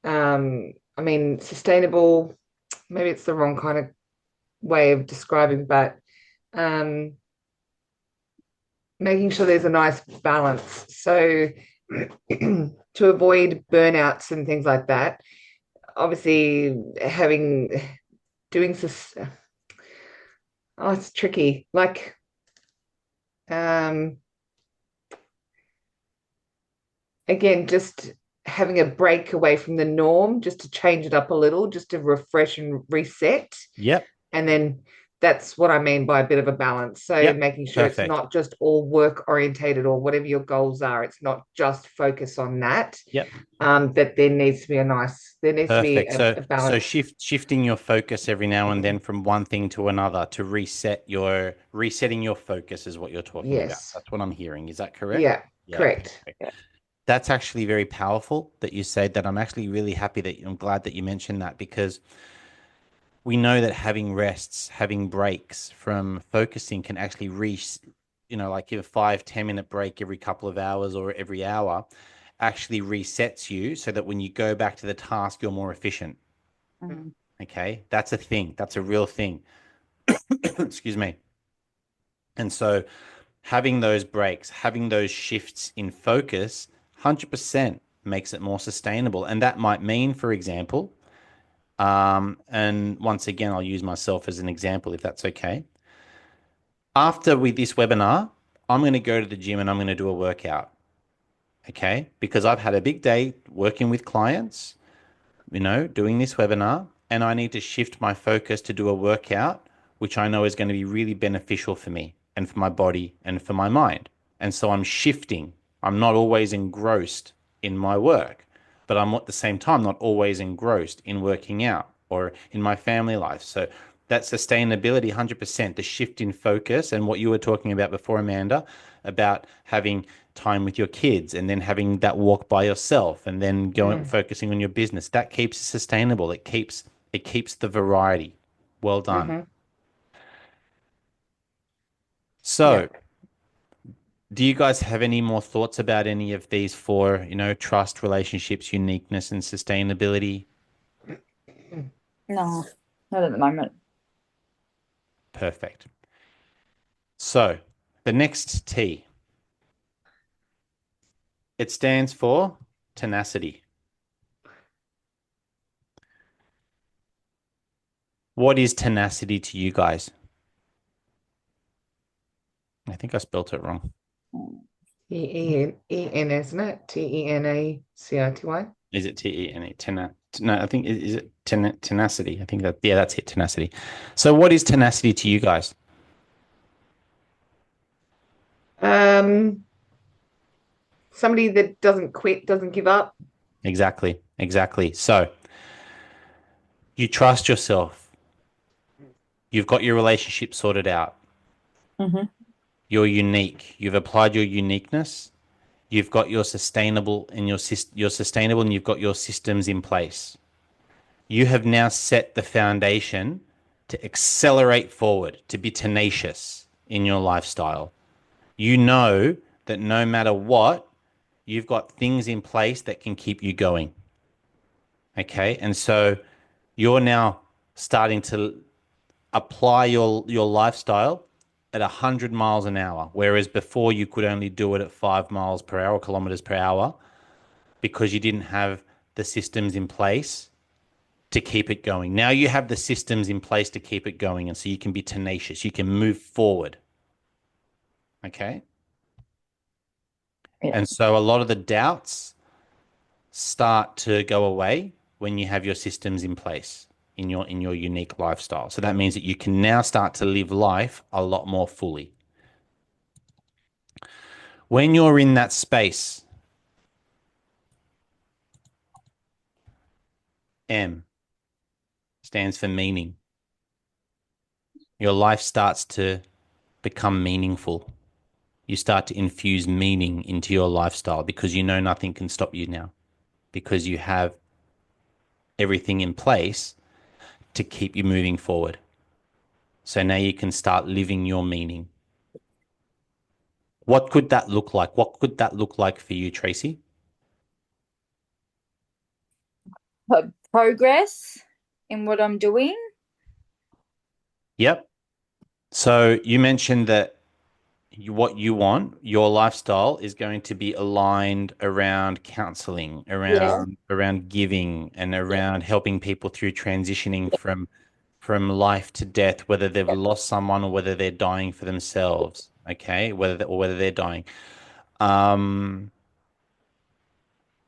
I mean, sustainable. Maybe it's the wrong kind of way of describing, but um, making sure there's a nice balance. So to avoid burnouts and things like that, obviously having doing sus oh, it's tricky. Like um again, just having a break away from the norm, just to change it up a little, just to refresh and reset. Yep. And then that's what I mean by a bit of a balance. So Yep. making sure it's Perfect. not just all work orientated or whatever your goals are. It's not just focus on that. Yep. That there needs to be there needs to be Perfect. So a so balance. shifting your focus every now and then from one thing to another to resetting your focus is what you're talking about. Yes. That's what I'm hearing. Is that correct? Yeah, Yeah, correct. perfect. Yeah. That's actually very powerful that you said that. I'm actually really happy that I'm glad that you mentioned that, because we know that having rests, having breaks from focusing can actually like give a 5-10 minute break every couple of hours or every hour actually resets you so that when you go back to the task, you're more efficient. Mm. Okay. That's a thing. That's a real thing. Excuse me. And so having those breaks, having those shifts in focus, 100% makes it more sustainable. And that might mean, for example, and once again, I'll use myself as an example if that's okay. After with this webinar, I'm going to go to the gym and I'm going to do a workout. Okay. Because I've had a big day working with clients, doing this webinar, and I need to shift my focus to do a workout, which I know is going to be really beneficial for me and for my body and for my mind. And so I'm shifting. I'm not always engrossed in my work, but I'm at the same time not always engrossed in working out or in my family life. So that sustainability, 100%, the shift in focus, and what you were talking about before, Amanda, about having time with your kids and then having that walk by yourself and then going Mm, focusing on your business, that keeps it sustainable. It keeps the variety. Well done. hmm. Yeah. So do you guys have any more thoughts about any of these four, trust, relationships, uniqueness, and sustainability? No, not at the moment. Perfect. So the next T, it stands for tenacity. What is tenacity to you guys? I think I spelt it wrong. E-N, isn't it? Tenacity. Is it Tene? No, I think is it tenacity? I think that's it, tenacity. So what is tenacity to you guys? Um, Somebody that doesn't quit, doesn't give up. Exactly, exactly. So you trust yourself. You've got your relationship sorted out. Hmm. You're unique. You've applied your uniqueness. You've got your sustainable and you're sustainable, and you've got your systems in place. You have now set the foundation to accelerate forward, to be tenacious in your lifestyle. You know that no matter what, you've got things in place that can keep you going. Okay. And so you're now starting to apply your lifestyle at 100 miles an hour, whereas before you could only do it at 5 miles per hour, kilometers per hour, because you didn't have the systems in place to keep it going. Now you have the systems in place to keep it going, and so you can be tenacious. You can move forward. Okay. Yeah. And so a lot of the doubts start to go away when you have your systems in place in your unique lifestyle. So that means that you can now start to live life a lot more fully. When you're in that space, M stands for meaning. Your life starts to become meaningful. You start to infuse meaning into your lifestyle because you know nothing can stop you now, because you have everything in place to keep you moving forward. So now you can start living your meaning. What could that look like? What could that look like for you, Tracy? Progress in what I'm doing. Yep. So you mentioned that what you want, your lifestyle is going to be aligned around counseling, Yeah. around giving, and Yeah. around helping people through transitioning from life to death, whether they've Yeah. lost someone or whether they're dying for themselves. Okay, whether they're dying. Um,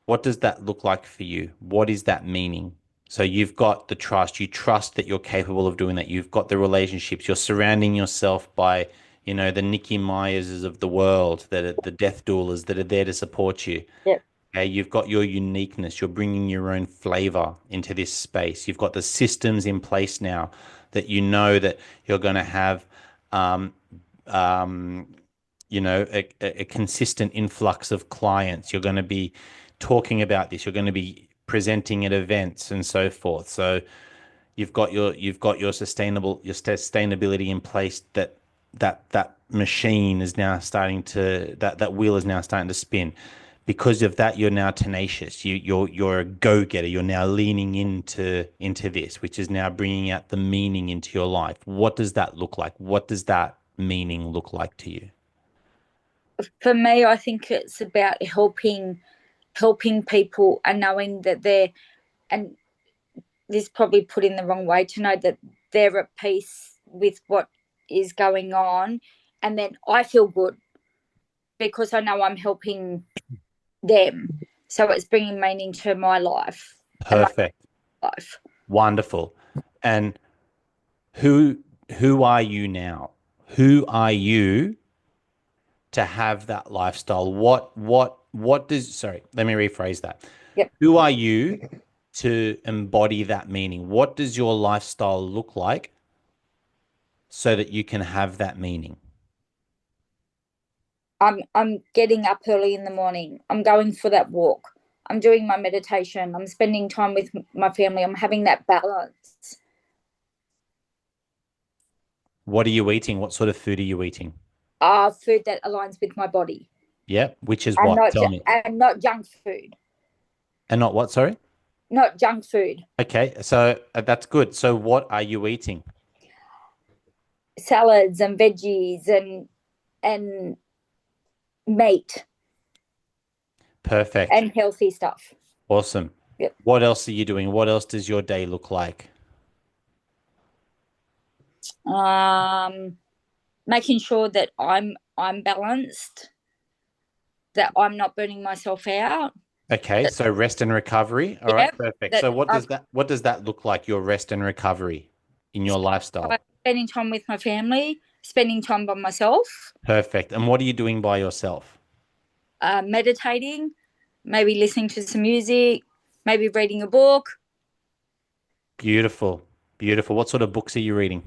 what does that look like for you? What is that meaning? So you've got the trust. You trust that you're capable of doing that. You've got the relationships. You're surrounding yourself by, the Nikki Myerses of the world, that are the death doulas that are there to support you. Yeah. Okay, you've got your uniqueness. You're bringing your own flavor into this space. You've got the systems in place now that you know that you're going to have, um, um, a consistent influx of clients. You're going to be talking about this. You're going to be presenting at events and so forth. So you've got your sustainability in place, that machine is now starting to that wheel is now starting to spin. Because of that, you're now tenacious. You're a go-getter. You're now leaning into this, which is now bringing out the meaning into your life. What does that look like? What does that meaning look like to you? For me, I think it's about helping people and knowing that and this probably put in the wrong way, to know that they're at peace with what is going on, and then I feel good because I know I'm helping them. So it's bringing meaning to my life and my Perfect. life. Wonderful. And who who are you now? Who are you to have that lifestyle? What does, sorry, let me rephrase that. Yep. Who are you to embody that meaning? What does your lifestyle look like so that you can have that meaning? I'm getting up early in the morning. I'm going for that walk. I'm doing my meditation. I'm spending time with my family. I'm having that balance. What are you eating? What sort of food are you eating? Food that aligns with my body, Yeah, which is and what? not Tell me. and not junk food. And not what, sorry? Not junk food. Okay, so that's good. So what are you eating? Salads and veggies and meat Perfect. and healthy stuff. Awesome. Yep. What else are you doing? What else does your day look like? Um, Making sure that I'm balanced, that I'm not burning myself out. Okay, That, so rest and recovery. All right, yeah, perfect. that So what does that look like, your rest and recovery in your I'm lifestyle? spending time with my family, spending time by myself, Perfect. And what are you doing by yourself? meditating, maybe listening to some music, maybe reading a book. Beautiful. Beautiful. What sort of books are you reading?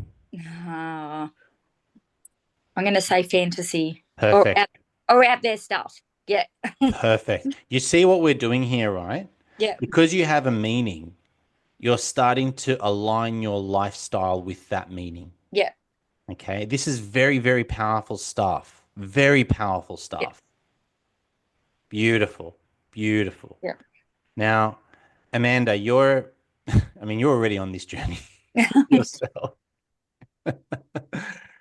I'm going to say fantasy or Perfect. out there stuff. Yeah, Perfect. You see what we're doing here, right? yeah, Because you have a meaning, you're starting to align your lifestyle with that meaning. yeah, Okay. This is very, very powerful stuff. Very powerful yeah, stuff. Beautiful. Beautiful. yeah. Now, Amanda, you're, I mean, you're already on this journey yourself.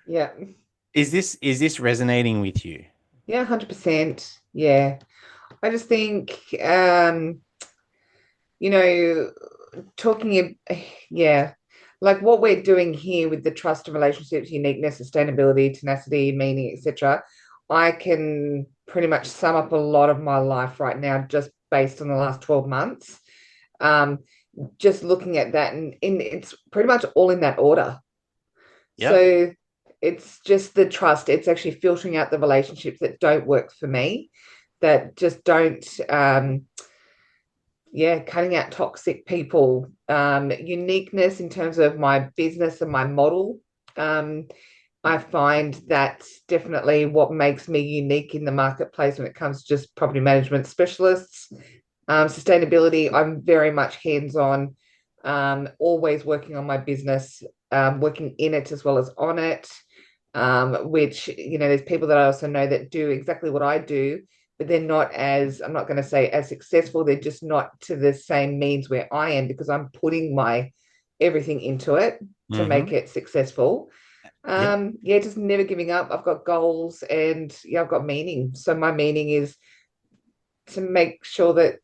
Yeah. Is this resonating with you? Yeah, 100%. Yeah. I just think, you know, talking, yeah, like what we're doing here with the trust and relationships, uniqueness, sustainability, tenacity, meaning, etc. I can pretty much sum up a lot of my life right now just based on the last 12 months. Um, just looking at that, and it's pretty much all in that order. Yep. So it's just the trust. It's actually filtering out the relationships that don't work for me, that just don't, yeah, cutting out toxic people, uniqueness in terms of my business and my model. Um, I find that's definitely what makes me unique in the marketplace when it comes to just property management specialists. Sustainability, I'm very much hands on, always working on my business, working in it as well as on it. Which, there's people that I also know that do exactly what I do, but they're not as, I'm not going to say as successful. They're just not to the same means where I am because I'm putting my everything into it to Mm-hmm. make it successful. Yep. Yeah, just never giving up. I've got goals and yeah, I've got meaning. So my meaning is to make sure that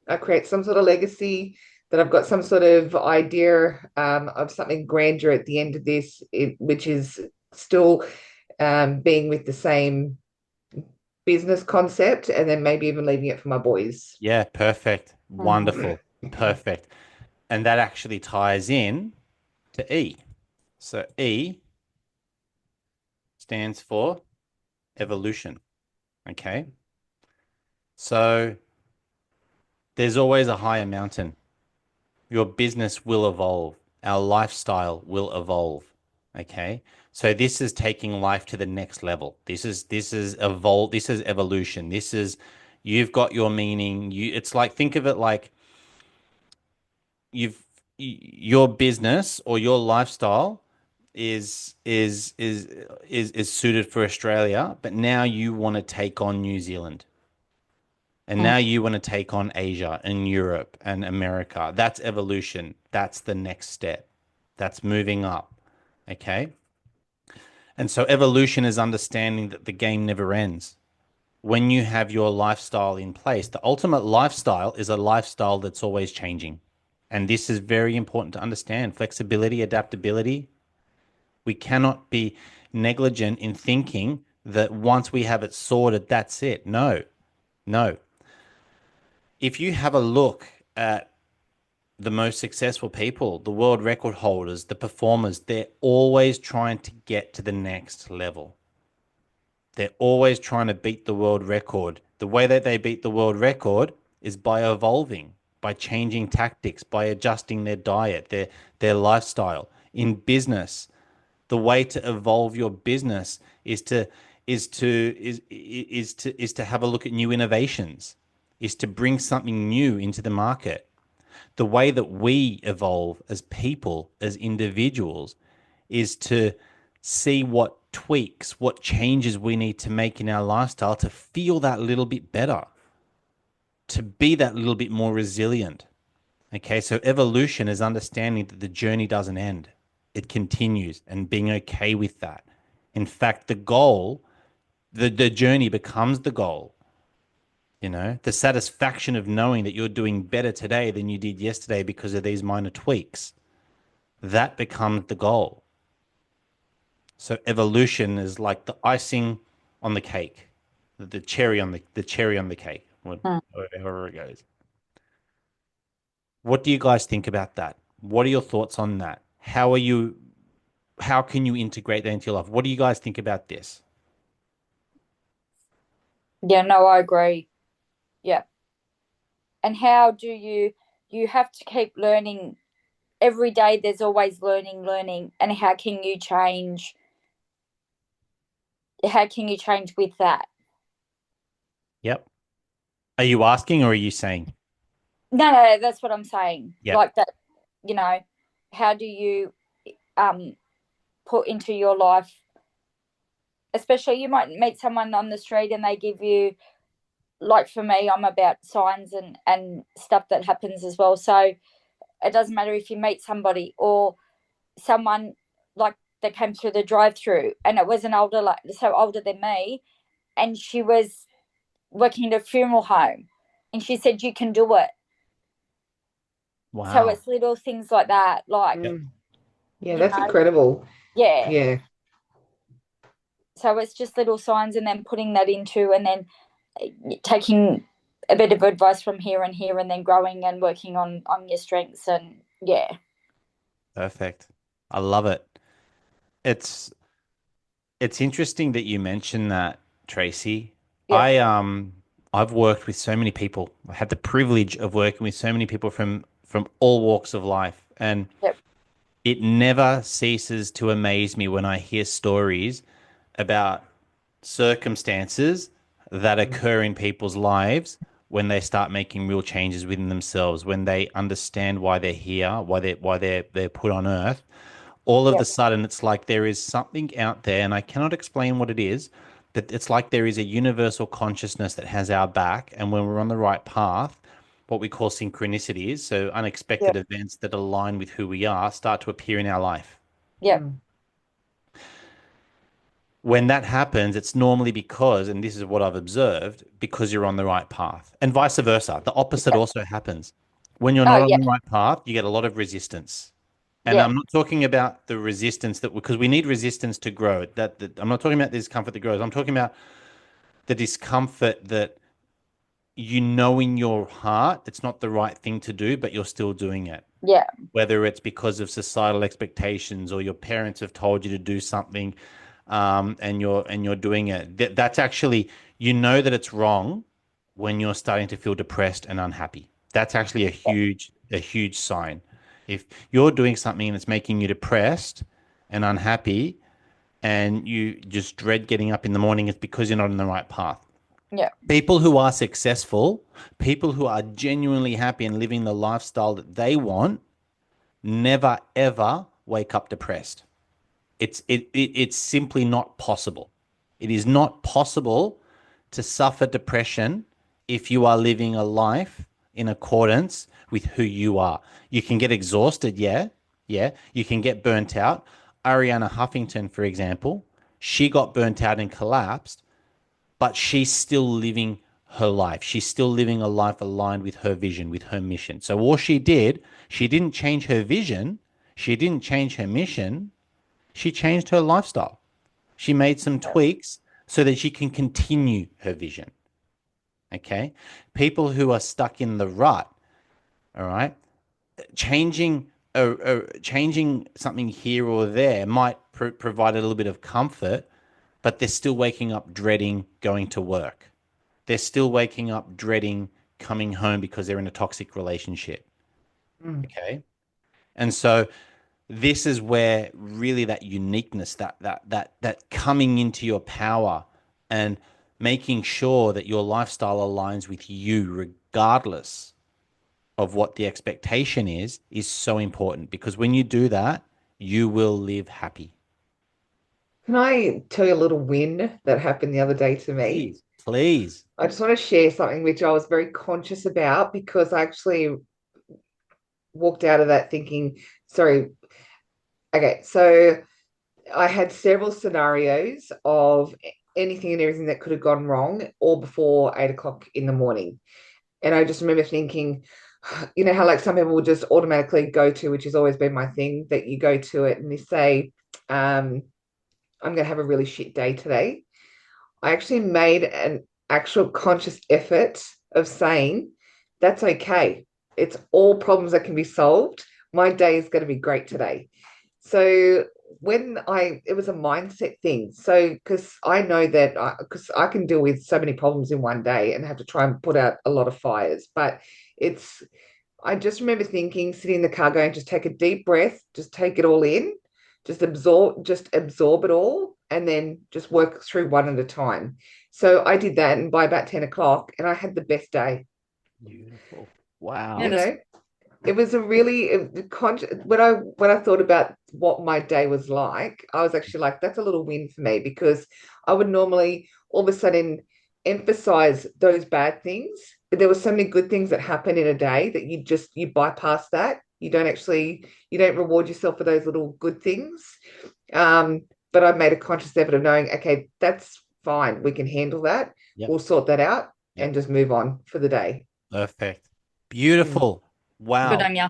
I create some sort of legacy, that I've got some sort of idea of something grander at the end of this, which is still being with the same business concept and then maybe even leaving it for my boys. Yeah, perfect. Wonderful. Perfect. And that actually ties in to E. So E stands for evolution. Okay. So there's always a higher mountain. Your business will evolve. Our lifestyle will evolve. Okay. So this is taking life to the next level. This is evolve. This is evolution. This is you've got your meaning. It's like think of it like you've your business or your lifestyle is suited for Australia, but now you want to take on New Zealand. And now you want to take on Asia and Europe and America. That's evolution. That's the next step. That's moving up. Okay. And so evolution is understanding that the game never ends. When you have your lifestyle in place, the ultimate lifestyle is a lifestyle that's always changing. And this is very important to understand flexibility, adaptability. We cannot be negligent in thinking that once we have it sorted, that's it. No, no. If you have a look at the most successful people, the world record holders, the performers, they're always trying to get to the next level. They're always trying to beat the world record. The way that they beat the world record is by evolving, by changing tactics, by adjusting their diet, their lifestyle. In business, the way to evolve your business is to have a look at new innovations, is to bring something new into the market. The way that we evolve as people, as individuals, is to see what tweaks, what changes we need to make in our lifestyle to feel that little bit better, to be that little bit more resilient. Okay, so evolution is understanding that the journey doesn't end, it continues and being okay with that. In fact, the goal, the journey becomes the goal. The satisfaction of knowing that you're doing better today than you did yesterday because of these minor tweaks, that becomes the goal. So evolution is like the icing on the cake, the cherry on the cake, however it goes. What do you guys think about that? What are your thoughts on that? How can you integrate that into your life? What do you guys think about this? Yeah, no, I agree. Yeah. And how do you have to keep learning every day, there's always learning, and how can you change with that? Yep. Are you asking or are you saying? No, that's what I'm saying. Yep. Like that, you know, how do you um put into your life, especially you might meet someone on the street and they give you, like for me, I'm about signs and stuff that happens as well. So it doesn't matter if you meet somebody or someone, like that came through the drive-through, and it was an older, like, so older than me, and she was working in a funeral home, and she said, "You can do it." So Wow. it's little things like that, like, Yep. Yeah, you that's know, incredible. yeah. Yeah. So it's just little signs, and then putting that into, and then taking a bit of advice from here and here, and then growing and working on your strengths, and yeah, Perfect. I love it. It's it's interesting that you mentioned that, Tracy. yep, I've worked with so many people. I had the privilege of working with so many people from all walks of life, and yep, it never ceases to amaze me when I hear stories about circumstances that Mm. occur in people's lives when they start making real changes within themselves, when they understand why they're here, why they're put on earth. All of a yep, sudden, it's like there is something out there, and I cannot explain what it is, but it's like there is a universal consciousness that has our back, and when we're on the right path, what we call synchronicities, so unexpected yep, events that align with who we are, start to appear in our life. yep, Mm. When that happens, it's normally because, and this is what I've observed, because you're on the right path, and vice versa. The opposite yep. also happens. When you're Oh not on yeah, the right path, you get a lot of resistance. And yeah, I'm not talking about the resistance that, because we need resistance to grow. That I'm not talking about the discomfort that grows. I'm talking about the discomfort that you know in your heart it's not the right thing to do, but you're still doing it. yeah, Whether it's because of societal expectations or your parents have told you to do something, and you're doing it. That's actually, you know that it's wrong when you're starting to feel depressed and unhappy. That's actually a huge sign. If you're doing something that's making you depressed and unhappy, and you just dread getting up in the morning, it's because you're not on the right path. yeah, People who are successful, people who are genuinely happy and living the lifestyle that they want, never ever wake up depressed. It's simply not possible. It is not possible to suffer depression if you are living a life in accordance with who you are. You can get exhausted, yeah, yeah. You can get burnt out. Ariana Huffington, for example, she got burnt out and collapsed, but she's still living her life. She's still living a life aligned with her vision, with her mission. So all she did, she didn't change her vision, she didn't change her mission, she changed her lifestyle. She made some tweaks so that she can continue her vision. Okay. People who are stuck in the rut, all right, changing changing something here or there might provide a little bit of comfort, but they're still waking up dreading going to work. They're still waking up dreading coming home because they're in a toxic relationship. Mm. Okay. And so this is where really that uniqueness, that coming into your power and making sure that your lifestyle aligns with you regardless of what the expectation is so important, because when you do that, you will live happy. Can I tell you a little win that happened the other day to me? Please, please. I just want to share something which I was very conscious about because I actually walked out of that thinking, sorry, okay, so I had several scenarios of anything and everything that could have gone wrong all before 8 o'clock in the morning. And I just remember thinking, you know how like some people will just automatically go to, which has always been my thing, that you go to it and you say, I'm going to have a really shit day today. I actually made an actual conscious effort of saying, that's okay. It's all problems that can be solved. My day is going to be great today. So it was a mindset thing. So, because I know that, because I can deal with so many problems in one day and have to try and put out a lot of fires. But it's, I just remember thinking, sitting in the car going, just take a deep breath, just take it all in, just absorb it all, and then just work through one at a time. So I did that, and by about 10 o'clock, and I had the best day, Beautiful. yeah. you Wow. That's know. It was a really when I thought about what my day was like, I was actually like, that's a little win for me because I would normally all of a sudden emphasize those bad things, but there were so many good things that happen in a day that you bypass that. You don't reward yourself for those little good things. But I've made a conscious effort of knowing, okay, that's fine. We can handle that. Yep. We'll sort that out Yep. and just move on for the day. Perfect. Mm. Beautiful. Good Wow. on you.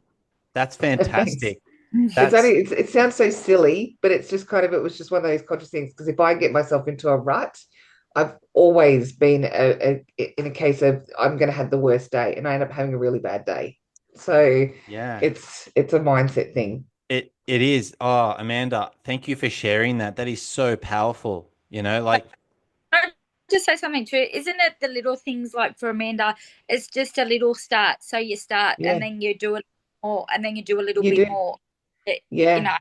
That's Thanks. fantastic. It's That's only it sounds so silly, but it's just kind of it was just one of those conscious things because if I get myself into a rut, I've always been in a case of I'm going to have the worst day, and I end up having a really bad day. So yeah. it's a mindset thing. It is. Oh, Amanda, thank you for sharing that. That is so powerful. Like I just say something too. Isn't it the little things like for Amanda? It's just a little start. So you start and Yeah, then you do it more, and then you do a little you bit do. more. You Yeah. know,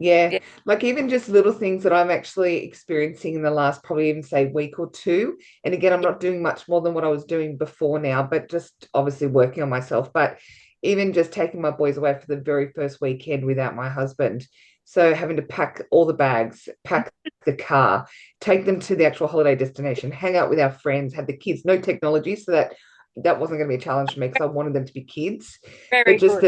Yeah, yeah, like even just little things that I'm actually experiencing in the last probably even say week or two. And again, I'm not doing much more than what I was doing before now, but just obviously working on myself. But even just taking my boys away for the very first weekend without my husband. So having to pack all the bags, pack the car, take them to the actual holiday destination, hang out with our friends, have the kids, no technology, so that wasn't going to be a challenge for me because I wanted them to be kids. But very just good.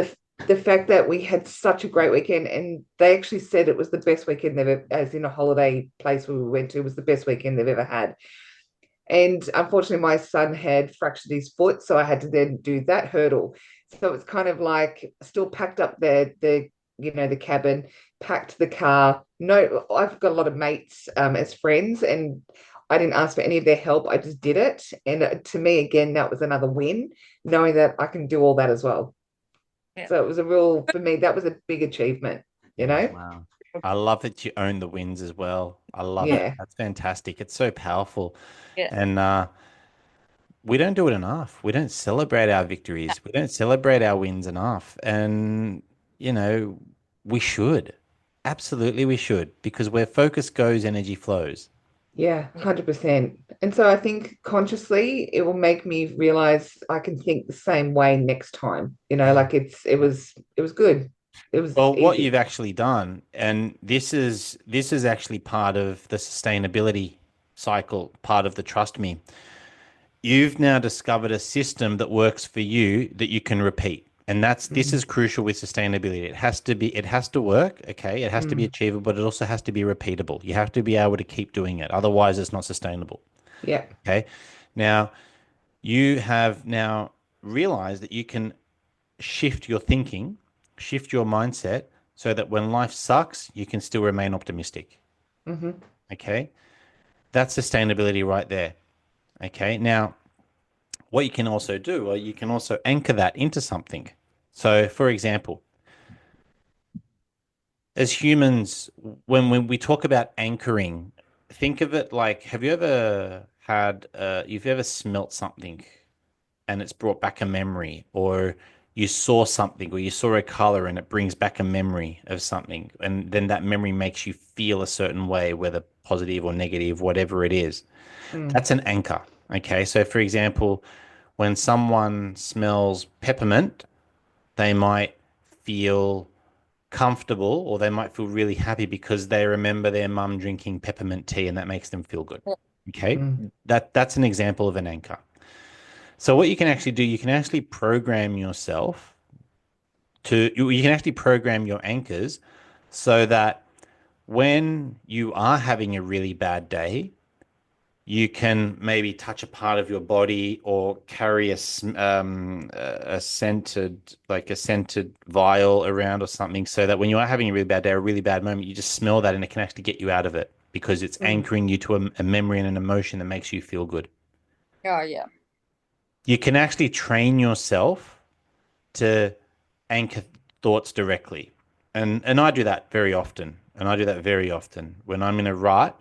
the fact that we had such a great weekend and they actually said it was the best weekend they've ever, as in a holiday place where we went to was the best weekend they've ever had. And unfortunately my son had fractured his foot, so I had to then do that hurdle. So it's kind of like still packed up the cabin, packed the car. No, I've got a lot of mates as friends, and I didn't ask for any of their help. I just did it, and to me again that was another win, knowing that I can do all that as well. Yeah. So it was a real, for me, that was a big achievement, you Yeah, know? wow. I love that you own the wins as well. I love it. Yeah, That's fantastic. It's so powerful. Yeah. And we don't do it enough. We don't celebrate our victories. We don't celebrate our wins enough. And, you know, we should. Absolutely, we should. Because where focus goes, energy flows. yeah, 100%. And so I think consciously it will make me realize I can think the same way next time. Yeah. Like it was good. It was Well, what you've easy. actually done, and this is actually part of the sustainability cycle, part of the trust me. You've now discovered a system that works for you that you can repeat. And this Mm, is crucial with sustainability. It has to work, okay? It has to be mm, achievable, but it also has to be repeatable. You have to be able to keep doing it. Otherwise, it's not sustainable. yeah. Okay. Now, you have now realized that you can shift your thinking, shift your mindset so that when life sucks, you can still remain optimistic. Hmm. Okay. That's sustainability right there. Okay. Now, what you can also do, or you can also anchor that into something. So, for example, as humans, when we talk about anchoring, think of it like, have you ever you've ever smelt something and it's brought back a memory, or you saw something, or you saw a color and it brings back a memory of something, and then that memory makes you feel a certain way, whether positive or negative, whatever it is. Mm, That's an anchor. Okay. So, for example, when someone smells peppermint, they might feel comfortable or they might feel really happy because they remember their mum drinking peppermint tea and that makes them feel good. Okay. mm, That's an example of an anchor. So what you can actually do, you can actually program yourself you can actually program your anchors so that when you are having a really bad day, you can maybe touch a part of your body or carry a scented vial around or something so that when you are having a really bad day, a really bad moment, you just smell that and it can actually get you out of it because it's mm, anchoring you to a memory and an emotion that makes you feel good. Oh yeah. You can actually train yourself to anchor thoughts directly. And I do that very often. And I do that very often. When I'm in a rut,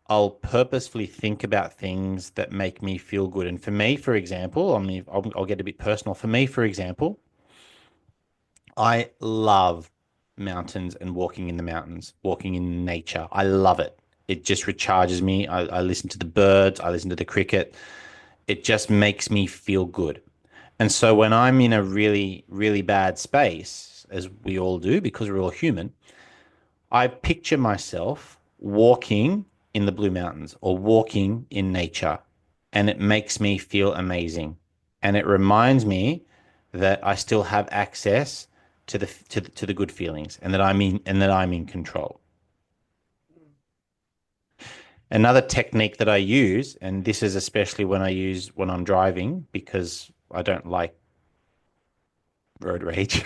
I'll purposefully think about things that make me feel good. And for me, for example, I'll get a bit personal. For me, for example, I love mountains and walking in the mountains, walking in nature. I love it. It just recharges me. I listen to the birds, I listen to the cricket. It just makes me feel good. And so when I'm in a really, really bad space, as we all do because we're all human, I picture myself walking in the Blue Mountains or walking in nature, and it makes me feel amazing. And it reminds me that I still have access to the good feelings and that I'm in control. Another technique that I use, and this is especially when I'm driving because I don't like road rage.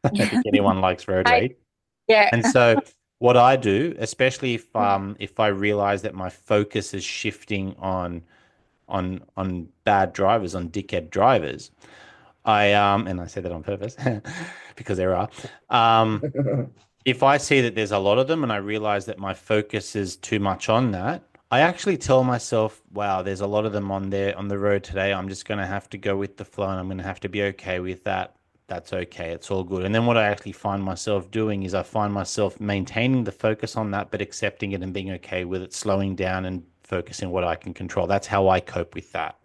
I don't think anyone likes road I, rage. yeah. And so what I do, especially if I realize that my focus is shifting on bad drivers, on dickhead drivers, I and I say that on purpose because there are. Um, if I see that there's a lot of them and I realize that my focus is too much on that, I actually tell myself, wow, there's a lot of them on there on the road today. I'm just going to have to go with the flow and I'm going to have to be okay with that. That's okay. It's all good. And then what I actually find myself doing is I find myself maintaining the focus on that, but accepting it and being okay with it, slowing down and focusing what I can control. That's how I cope with that.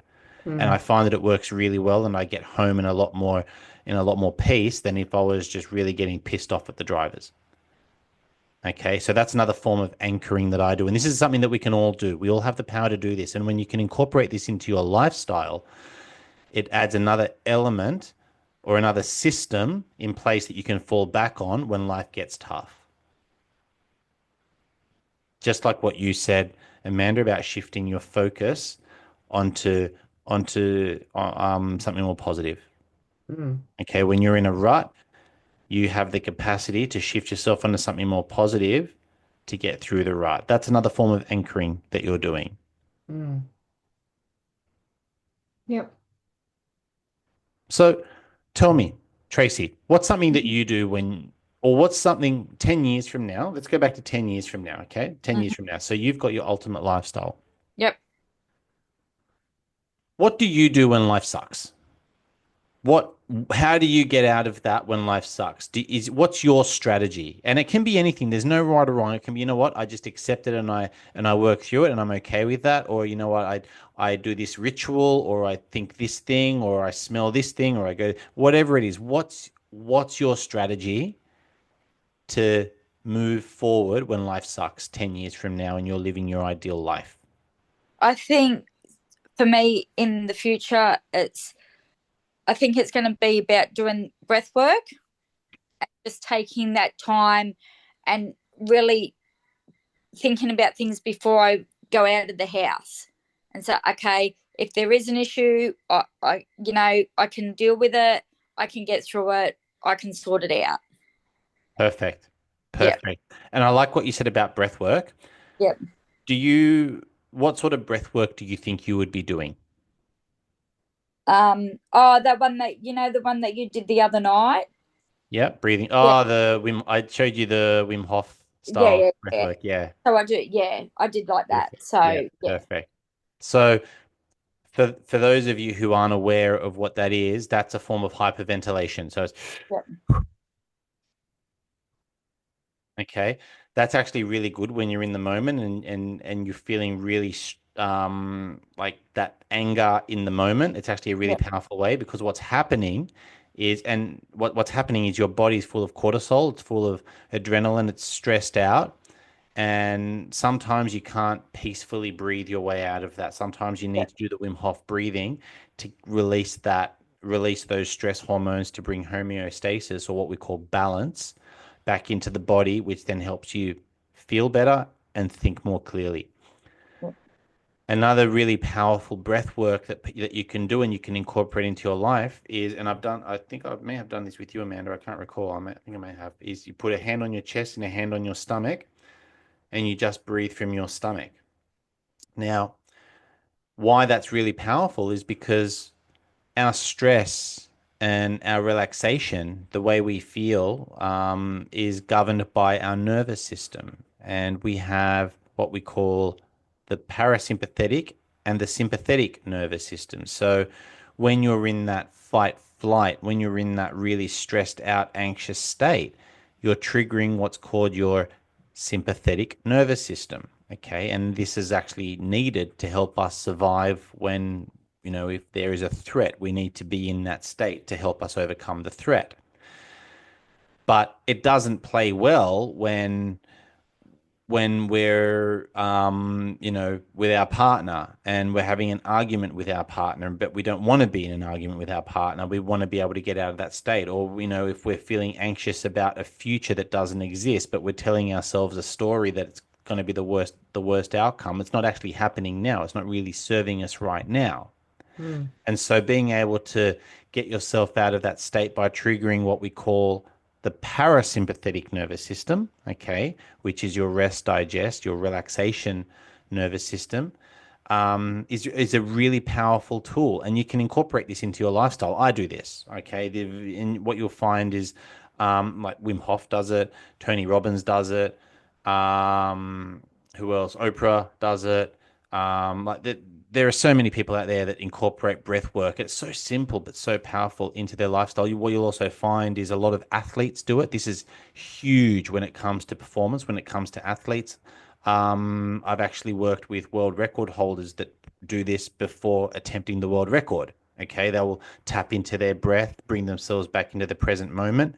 And I Mm, find that it works really well and I get home in a lot more peace than if I was just really getting pissed off at the drivers. Okay, so that's another form of anchoring that I do. And this is something that we can all do. We all have the power to do this. And when you can incorporate this into your lifestyle, it adds another element or another system in place that you can fall back on when life gets tough. Just like what you said, Amanda, about shifting your focus onto something more positive. mm, Okay, when you're in a rut, you have the capacity to shift yourself onto something more positive to get through the rut. That's another form of anchoring that you're doing. mm. Yep. So tell me, Tracy, what's something that you do or what's something 10 years from now? Let's go back to 10 years from now, okay? 10 years Mhm. from now. So you've got your ultimate lifestyle. Yep. What do you do when life sucks? What, how do you get out of that when life sucks? What's your strategy? And it can be anything. There's no right or wrong. It can be, you know what, I just accept it and I work through it and I'm okay with that. Or you know what, I do this ritual or I think this thing or I smell this thing or I go, whatever it is. What's your strategy to move forward when life sucks 10 years from now and you're living your ideal life? I think for me in the future, I think it's going to be about doing breath work, just taking that time and really thinking about things before I go out of the house. And so, okay, if there is an issue, I can deal with it. I can get through it. I can sort it out. Perfect. Yeah. Perfect. And I like what you said about breath work. Yeah. What sort of breath work do you think you would be doing? That one the one that you did the other night. Yeah, breathing. Yeah. Oh, I showed you the Wim Hof Yeah, style yeah, breath yeah. work. Yeah. So I did like that. Perfect. Yeah, So yeah. perfect. So for those of you who aren't aware of what that is, that's a form of hyperventilation. So it's Yeah. okay. That's actually really good when you're in the moment and you're feeling really like that anger in the moment. It's actually a really Yeah. powerful way because what's happening is your body's full of cortisol, it's full of adrenaline, it's stressed out. And sometimes you can't peacefully breathe your way out of that. Sometimes you Yeah. need to do the Wim Hof breathing to release those stress hormones to bring homeostasis or what we call balance back into the body, which then helps you feel better and think more clearly. Another really powerful breath work that you can do and you can incorporate into your life is, and I think I may have done this with you, Amanda. I can't recall. I think I may have. Is you put a hand on your chest and a hand on your stomach, and you just breathe from your stomach. Now, why that's really powerful is because our stress and our relaxation, the way we feel, is governed by our nervous system. And we have what we call the parasympathetic and the sympathetic nervous system. So when you're in that fight flight, when you're in that really stressed out, anxious state, you're triggering what's called your sympathetic nervous system. Okay. And this is actually needed to help us survive when, if there is a threat, we need to be in that state to help us overcome the threat. But it doesn't play well when we're with our partner and we're having an argument with our partner, but we don't want to be in an argument with our partner. We want to be able to get out of that state. Or, if we're feeling anxious about a future that doesn't exist, but we're telling ourselves a story that it's going to be the worst outcome. It's not actually happening now. It's not really serving us right now. Mm. And so being able to get yourself out of that state by triggering what we call the parasympathetic nervous system, okay, which is your rest, digest, your relaxation nervous system, is a really powerful tool, and you can incorporate this into your lifestyle. I do this, okay. And what you'll find is, like Wim Hof does it, Tony Robbins does it, who else? Oprah does it. There are so many people out there that incorporate breath work. It's so simple but so powerful into their lifestyle. What you'll also find is a lot of athletes do it. This is huge when it comes to performance, when it comes to athletes. I've actually worked with world record holders that do this before attempting the world record. Okay, they will tap into their breath, bring themselves back into the present moment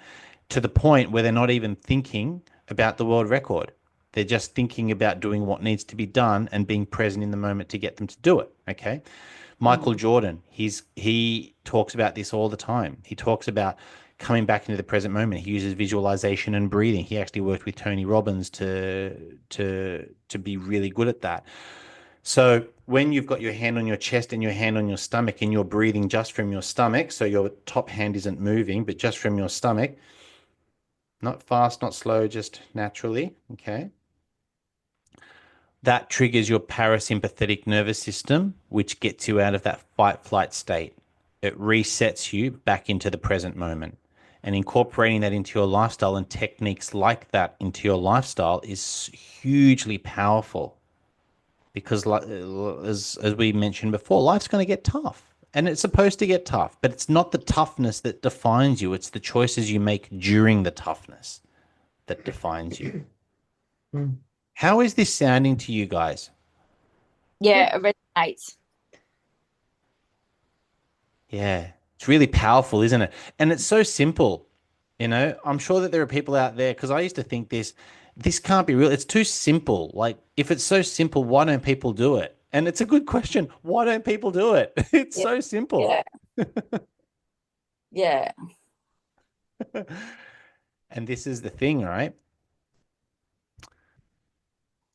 to the point where they're not even thinking about the world record. They're just thinking about doing what needs to be done and being present in the moment to get them to do it. Okay. Michael Mm. Jordan, he talks about this all the time. He talks about coming back into the present moment. He uses visualization and breathing. He actually worked with Tony Robbins to be really good at that. So when you've got your hand on your chest and your hand on your stomach and you're breathing just from your stomach, so your top hand isn't moving, but just from your stomach, not fast, not slow, just naturally, okay? That triggers your parasympathetic nervous system, which gets you out of that fight flight state. It resets you back into the present moment. And incorporating that into your lifestyle and techniques like that into your lifestyle is hugely powerful because, like, as we mentioned before, life's going to get tough. And it's supposed to get tough, but it's not the toughness that defines you. It's the choices you make during the toughness that defines you. Mm. How is this sounding to you guys? Yeah, it resonates. Yeah, it's really powerful, isn't it? And it's so simple. I'm sure that there are people out there because I used to think this can't be real. It's too simple. Like, if it's so simple, why don't people do it? And it's a good question. Why don't people do it? It's Yeah, so simple. yeah, yeah, And this is the thing, right?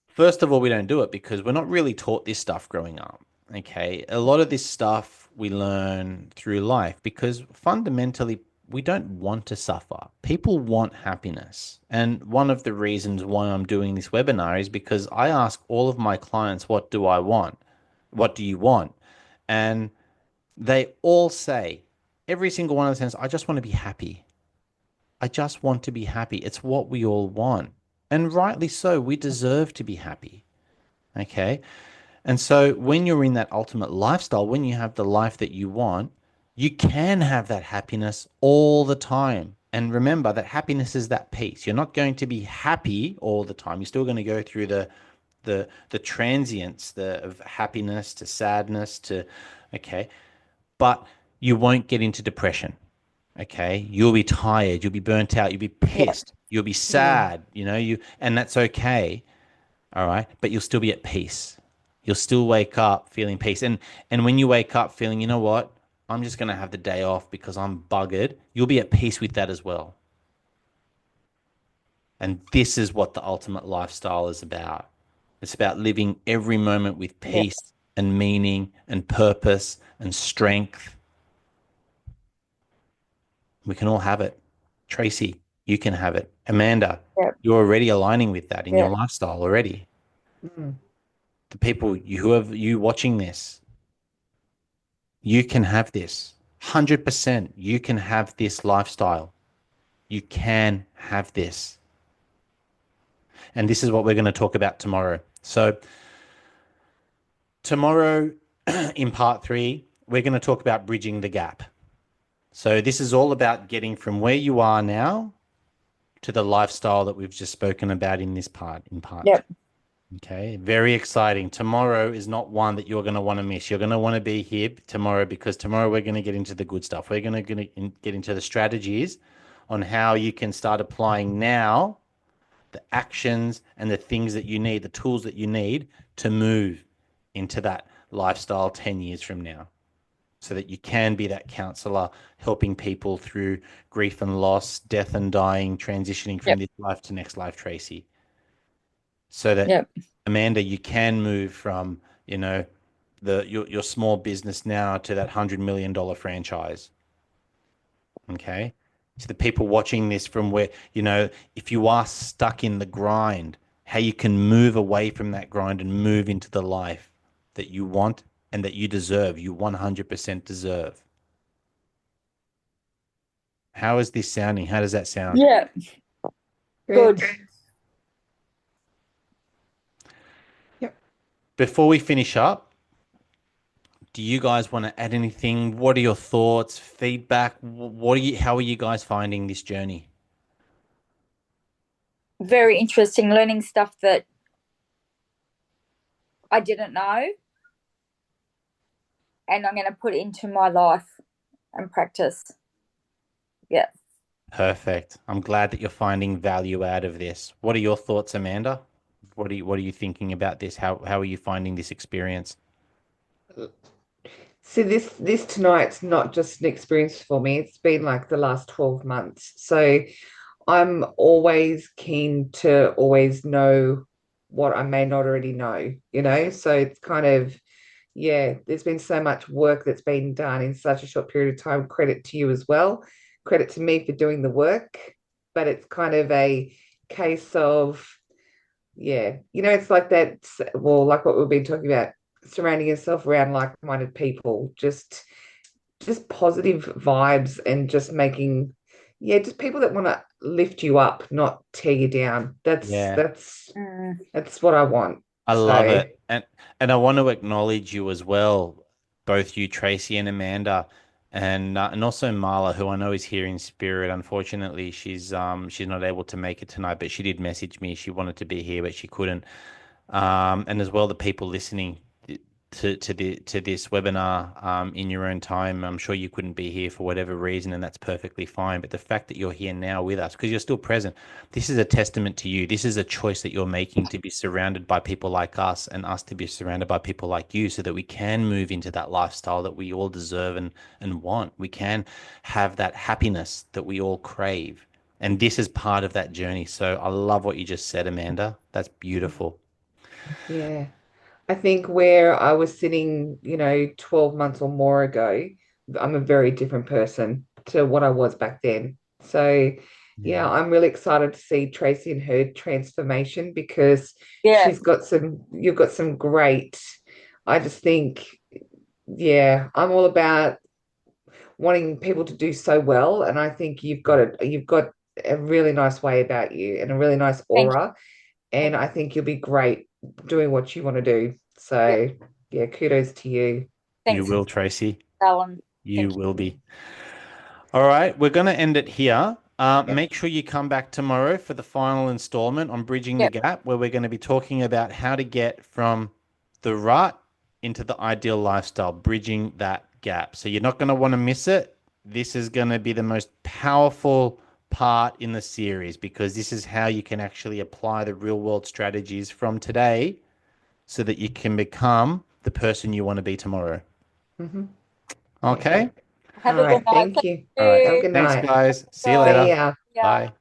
First of all, we don't do it because we're not really taught this stuff growing up. Okay. A lot of this stuff we learn through life because fundamentally we don't want to suffer. People want happiness. And one of the reasons why I'm doing this webinar is because I ask all of my clients, what do I want? What do you want? And they all say, every single one of them says, I just want to be happy. I just want to be happy. It's what we all want. And rightly so, we deserve to be happy. Okay. And so when you're in that ultimate lifestyle, when you have the life that you want, you can have that happiness all the time. And remember that happiness is that peace. You're not going to be happy all the time. You're still going to go through the transients of happiness to sadness to okay, but you won't get into depression. Okay. You'll be tired, you'll be burnt out, you'll be yeah, pissed, you'll be Mm. sad, and that's okay. All right. But you'll still be at peace. You'll still wake up feeling peace. And when you wake up feeling, you know what? I'm just going to have the day off because I'm buggered. You'll be at peace with that as well. And this is what the ultimate lifestyle is about. It's about living every moment with yeah, peace and meaning and purpose and strength. We can all have it. Tracy, you can have it. Amanda, yeah, you're already aligning with that in yeah, your lifestyle already. Mm. The people who have you watching this, you can have this. 100%. You can have this lifestyle. You can have this. And this is what we're going to talk about tomorrow. So, tomorrow in part three, we're going to talk about bridging the gap. So, this is all about getting from where you are now to the lifestyle that we've just spoken about in this part, in part yeah, two. Okay, very exciting. Tomorrow is not one that you're going to want to miss. You're going to want to be here tomorrow because tomorrow we're going to get into the good stuff. We're going to get into the strategies on how you can start applying now the actions and the things that you need, the tools that you need to move into that lifestyle 10 years from now so that you can be that counselor helping people through grief and loss, death and dying, transitioning yeah. from this life to next life, Tracy. so that Yep. Amanda, you can move from, you know, your small business now to that $100 million franchise. Okay. To the people watching this from where, if you are stuck in the grind, how you can move away from that grind and move into the life that you want and that you deserve, you 100% deserve. How is this sounding? How does that sound? Yeah. Good. Good. Yep. Before we finish up, do you guys want to add anything? What are your thoughts, feedback? How are you guys finding this journey? Very interesting, learning stuff that I didn't know, and I'm going to put it into my life and practice. Yeah. Perfect. I'm glad that you're finding value out of this. What are your thoughts, Amanda? What are you thinking about this? How are you finding this experience? See, this tonight's not just an experience for me. It's been like the last 12 months. So I'm always keen to always know what I may not already know, you know? So it's kind of, yeah, there's been so much work that's been done in such a short period of time. Credit to you as well. Credit to me for doing the work. But it's kind of a case of, yeah, it's like that, well, like what we've been talking about, surrounding yourself around like-minded people, just positive vibes and just making, yeah, just people that want to lift you up, not tear you down. That's Yeah. that's Mm. that's what I want. I love So it. And I want to acknowledge you as well, both you, Tracy and Amanda, and also Marla, who I know is here in spirit. Unfortunately, she's not able to make it tonight, but she did message me. She wanted to be here, but she couldn't. And as well the people listening to this webinar in your own time. I'm sure you couldn't be here for whatever reason, and that's perfectly fine. But the fact that you're here now with us, because you're still present, this is a testament to you. This is a choice that you're making to be surrounded by people like us and us to be surrounded by people like you so that we can move into that lifestyle that we all deserve and want. We can have that happiness that we all crave. And this is part of that journey. So I love what you just said, Amanda. That's beautiful. yeah. I think where I was sitting, 12 months or more ago, I'm a very different person to what I was back then. So, yeah, Yeah. I'm really excited to see Tracy and her transformation because Yeah. you've got some great, I just think, yeah, I'm all about wanting people to do so well. And I think you've got a really nice way about you and a really nice Thank aura. you. And I think you'll be great doing what you want to do. Yeah. So, yeah, kudos to you. You Thanks, will, Tracy. Alan. You Thank you. will be. All right, we're going to end it here. Yep. Make sure you come back tomorrow for the final installment on Bridging the Yep. Gap, where we're going to be talking about how to get from the rut into the ideal lifestyle, bridging that gap. So you're not going to want to miss it. This is going to be the most powerful part in the series because this is how you can actually apply the real world strategies from today so that you can become the person you want to be tomorrow. Hmm. Okay? Okay. Have All a good right. night. Thank Thank you. All right. Have a you. good Thanks, night. guys. See you Guys. See later. ya. Yeah. Bye.